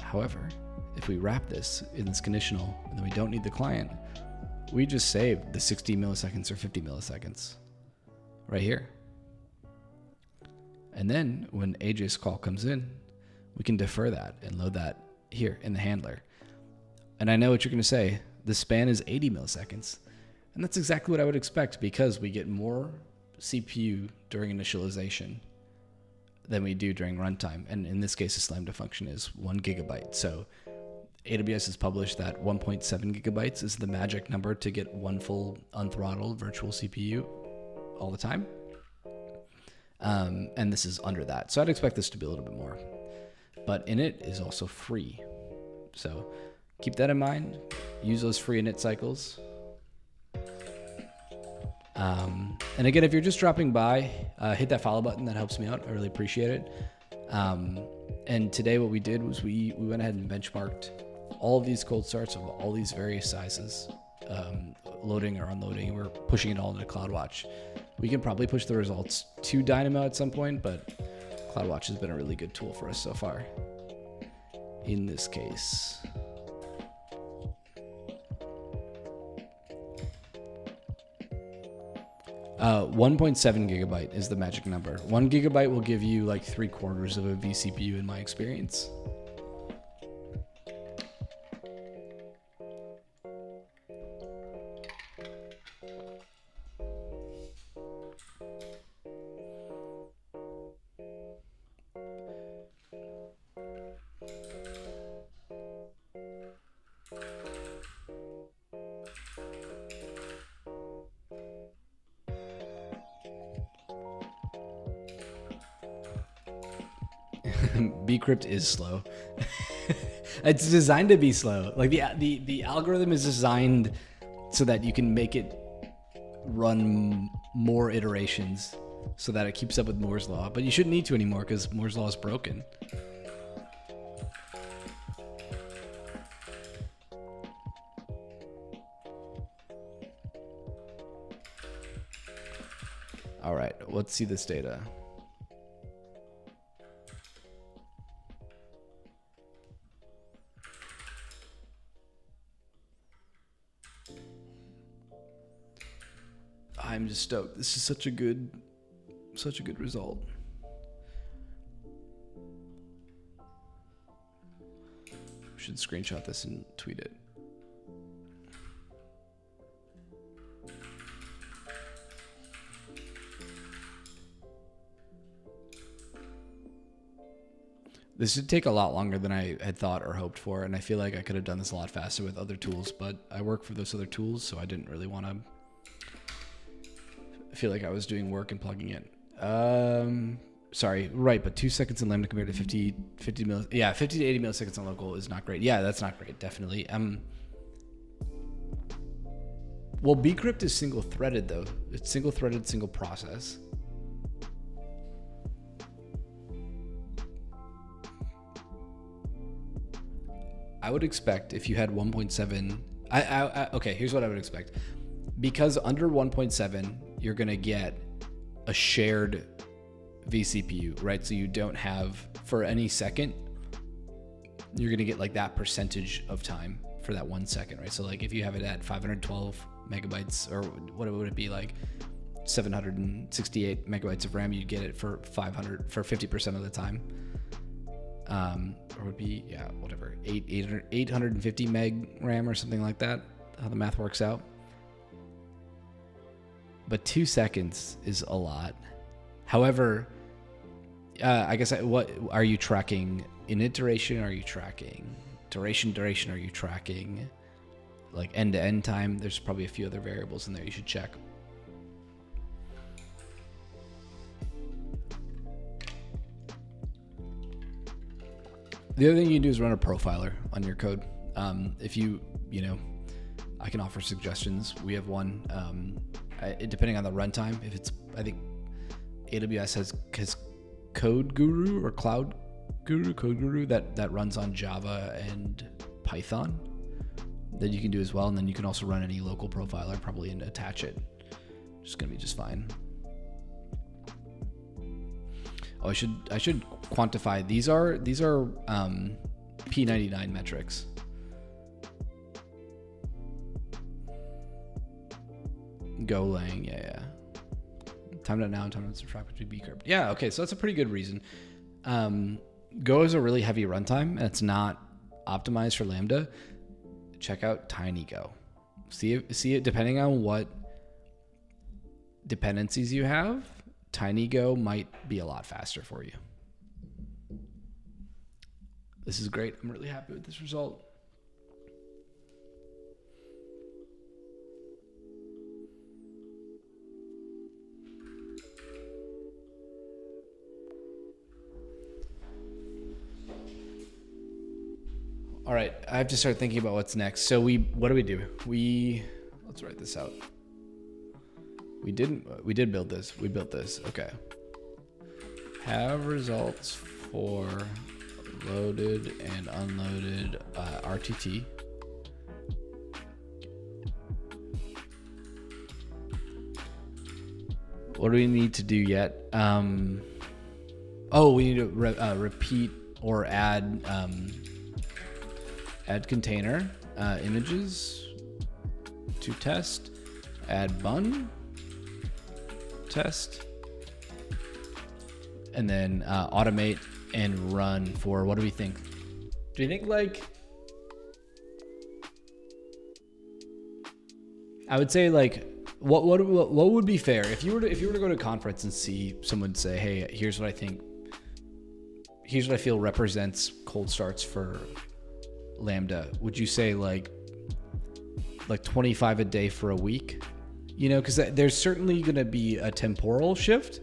However, if we wrap this in this conditional and then we don't need the client, we just saved the 60 milliseconds or 50 milliseconds right here. And then when AJ's call comes in, we can defer that and load that here in the handler. And I know what you're going to say. The span is 80 milliseconds. And that's exactly what I would expect because we get more CPU during initialization than we do during runtime. And in this case, this Lambda function is 1 gigabyte. So AWS has published that 1.7 gigabytes is the magic number to get one full unthrottled virtual CPU all the time. And this is under that. So I'd expect this to be a little bit more. But init is also free. So keep that in mind. Use those free init cycles. And again, if you're just dropping by, hit that follow button. That helps me out. I really appreciate it. And today what we did was we went ahead and benchmarked all of these cold starts of all these various sizes, loading or unloading, and we're pushing it all into CloudWatch. We can probably push the results to Dynamo at some point, but CloudWatch has been a really good tool for us so far. In this case, uh, 1.7 gigabyte is the magic number. 1 gigabyte will give you like 3/4 of a vCPU in my experience. Bcrypt is slow. It's designed to be slow. Like the algorithm is designed so that you can make it run more iterations so that it keeps up with Moore's law. But you shouldn't need to anymore because Moore's law is broken. All right, let's see this data. I'm just stoked. This is such a good result. Should screenshot this and tweet it. This would take a lot longer than I had thought or hoped for, and I feel like I could have done this a lot faster with other tools, but I work for those other tools, so I didn't really want to feel like I was doing work and plugging in. Sorry, right, but 2 seconds in Lambda compared to 50 to 80 milliseconds on local is not great. Yeah, that's not great, definitely. Well, Bcrypt is single-threaded, though. It's single-threaded, single process. I would expect if you had 1.7... okay, here's what I would expect. Because under 1.7, you're going to get a shared vCPU, right? So you don't have, for any second, you're going to get like that percentage of time for that 1 second, right? So like if you have it at 512 megabytes, or what would it be, like 768 megabytes of RAM, you'd get it for 50% of the time. Or would be, yeah, whatever, 850 meg RAM or something like that, how the math works out. But 2 seconds is a lot. However, I guess what are you tracking? Init duration? Are you tracking duration? Are you tracking like end-to-end time? There's probably a few other variables in there you should check. The other thing you can do is run a profiler on your code. If you know, I can offer suggestions. We have one. Depending on the runtime, if it's, I think AWS has Code Guru or Code Guru that runs on Java and Python that you can do as well. And then you can also run any local profiler probably and attach it. It's gonna be just fine. Oh, I should quantify. These are P99 metrics. Golang, yeah. Time.now and time to subtract between Bcrypt. Yeah, okay, so that's a pretty good reason. Go is a really heavy runtime, and it's not optimized for Lambda. Check out TinyGo. See it depending on what dependencies you have. TinyGo might be a lot faster for you. This is great. I'm really happy with this result. All right, I have to start thinking about what's next. So what do? Let's write this out. We did build this. We built this. Okay. Have results for loaded and unloaded RTT. What do we need to do yet? We need to repeat or add container images to test, add bun, test, and then automate and run for, what do we think? Do you think, like, I would say, like, what would be fair if you were to go to a conference and see someone say, hey, here's what I feel represents cold starts for Lambda. Would you say like 25 a day for a week? You know, because there's certainly going to be a temporal shift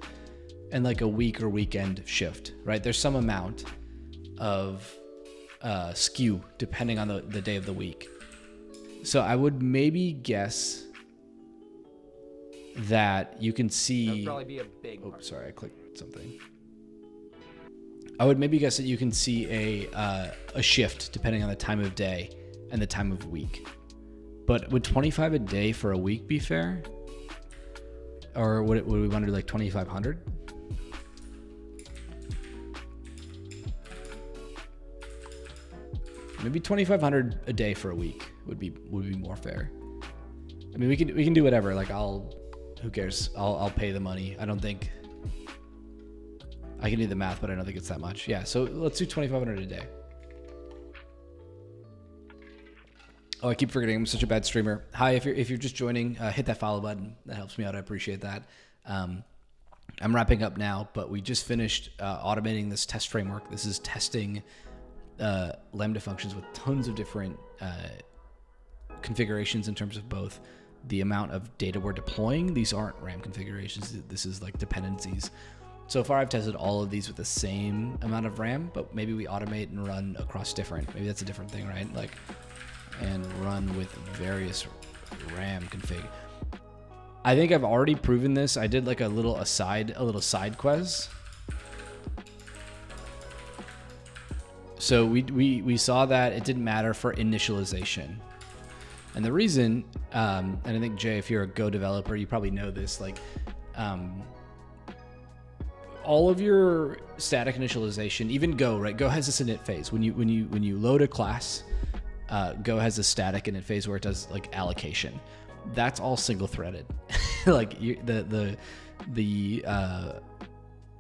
and like a week or weekend shift, right? There's some amount of skew depending on the day of the week. So I would maybe guess that you can see. That would probably be a big. Oh, sorry, I clicked something. I would maybe guess that you can see a shift depending on the time of day and the time of week. But would 25 a day for a week be fair? Or would we want to do like 2,500? Maybe 2,500 a day for a week would be more fair. I mean, we can do whatever. Like who cares? I'll pay the money. I don't think I can do the math, but I don't think it's that much. Yeah, so let's do 2,500 a day. Oh, I keep forgetting I'm such a bad streamer. Hi, if you're just joining, hit that follow button. That helps me out. I appreciate that. I'm wrapping up now, but we just finished automating this test framework. This is testing Lambda functions with tons of different configurations in terms of both the amount of data we're deploying. These aren't RAM configurations. This is like dependencies. So far, I've tested all of these with the same amount of RAM, but maybe we automate and run across different. Maybe that's a different thing, right? Like, and run with various RAM config. I think I've already proven this. I did like a little side quest. So we saw that it didn't matter for initialization. And the reason, and I think Jay, if you're a Go developer, you probably know this, like, all of your static initialization, even Go, right? Go has this init phase. When you load a class, Go has a static init phase where it does like allocation. That's all single threaded. Like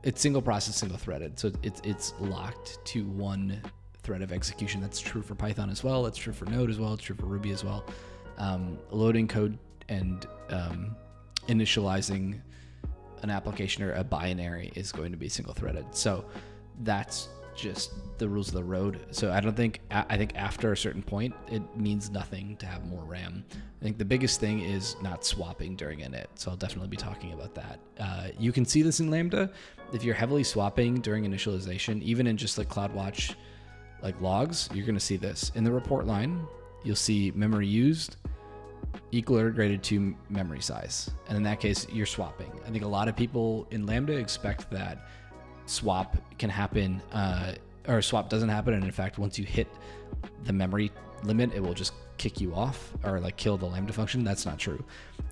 it's single process, single threaded. So it's locked to one thread of execution. That's true for Python as well. That's true for Node as well. It's true for Ruby as well. Loading code and initializing an application or a binary is going to be single threaded. So that's just the rules of the road. So I think after a certain point, it means nothing to have more RAM. I think the biggest thing is not swapping during init. So I'll definitely be talking about that. You can see this in Lambda. If you're heavily swapping during initialization, even in just like CloudWatch, like logs, you're going to see this in the report line. You'll see memory used equal or greater to memory size. And in that case, you're swapping. I think a lot of people in Lambda expect that swap can happen, or swap doesn't happen. And in fact, once you hit the memory limit, it will just kick you off or like kill the Lambda function. That's not true.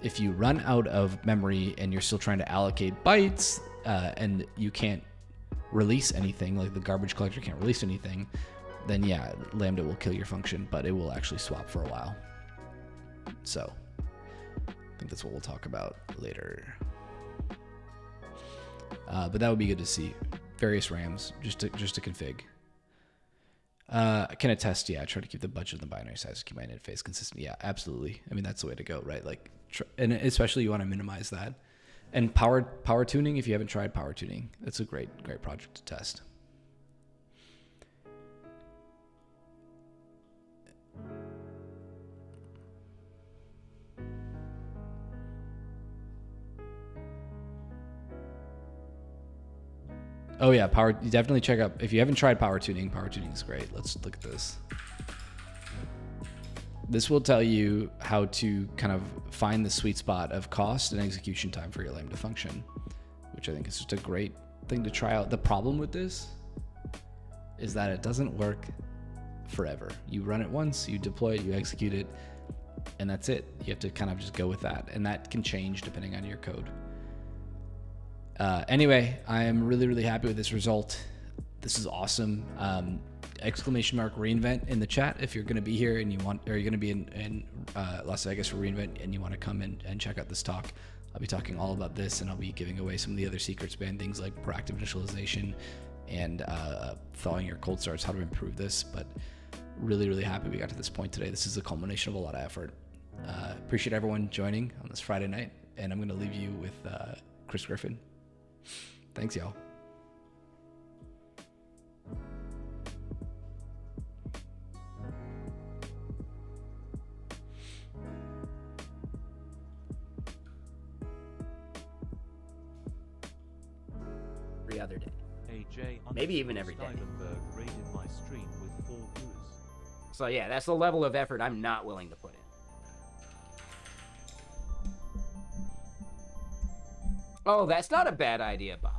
If you run out of memory and you're still trying to allocate bytes, and you can't release anything, like the garbage collector can't release anything, then yeah, Lambda will kill your function, but it will actually swap for a while. So I think that's what we'll talk about later. But that would be good to see. Various RAMs, just to config. Can attest, yeah, try to keep the budget and the binary size, keep my init phase consistent. Yeah, absolutely. I mean, that's the way to go, right? Like, and especially you want to minimize that. And power tuning, if you haven't tried power tuning, it's a great project to test. Oh yeah, you definitely check out, if you haven't tried power tuning is great. Let's look at this. This will tell you how to kind of find the sweet spot of cost and execution time for your Lambda function, which I think is just a great thing to try out. The problem with this is that it doesn't work forever. You run it once, you deploy it, you execute it, and that's it. You have to kind of just go with that, and that can change depending on your code. Anyway, I am really happy with this result. This is awesome. Exclamation mark reInvent in the chat if you're going to be here and you want, or you're going to be in Las Vegas for reInvent and you want to come in and check out this talk. I'll be talking all about this, and I'll be giving away some of the other secrets behind things like proactive initialization and thawing your cold starts, how to improve this. But really happy we got to this point today. This is a culmination of a lot of effort. Appreciate everyone joining on this Friday night, and I'm going to leave you with Chris Griffin. Thanks, y'all. Every other day. AJ Maybe even every day. Rated my stream with 4 viewers. So yeah, that's the level of effort I'm not willing to put in. Oh, that's not a bad idea, Bob.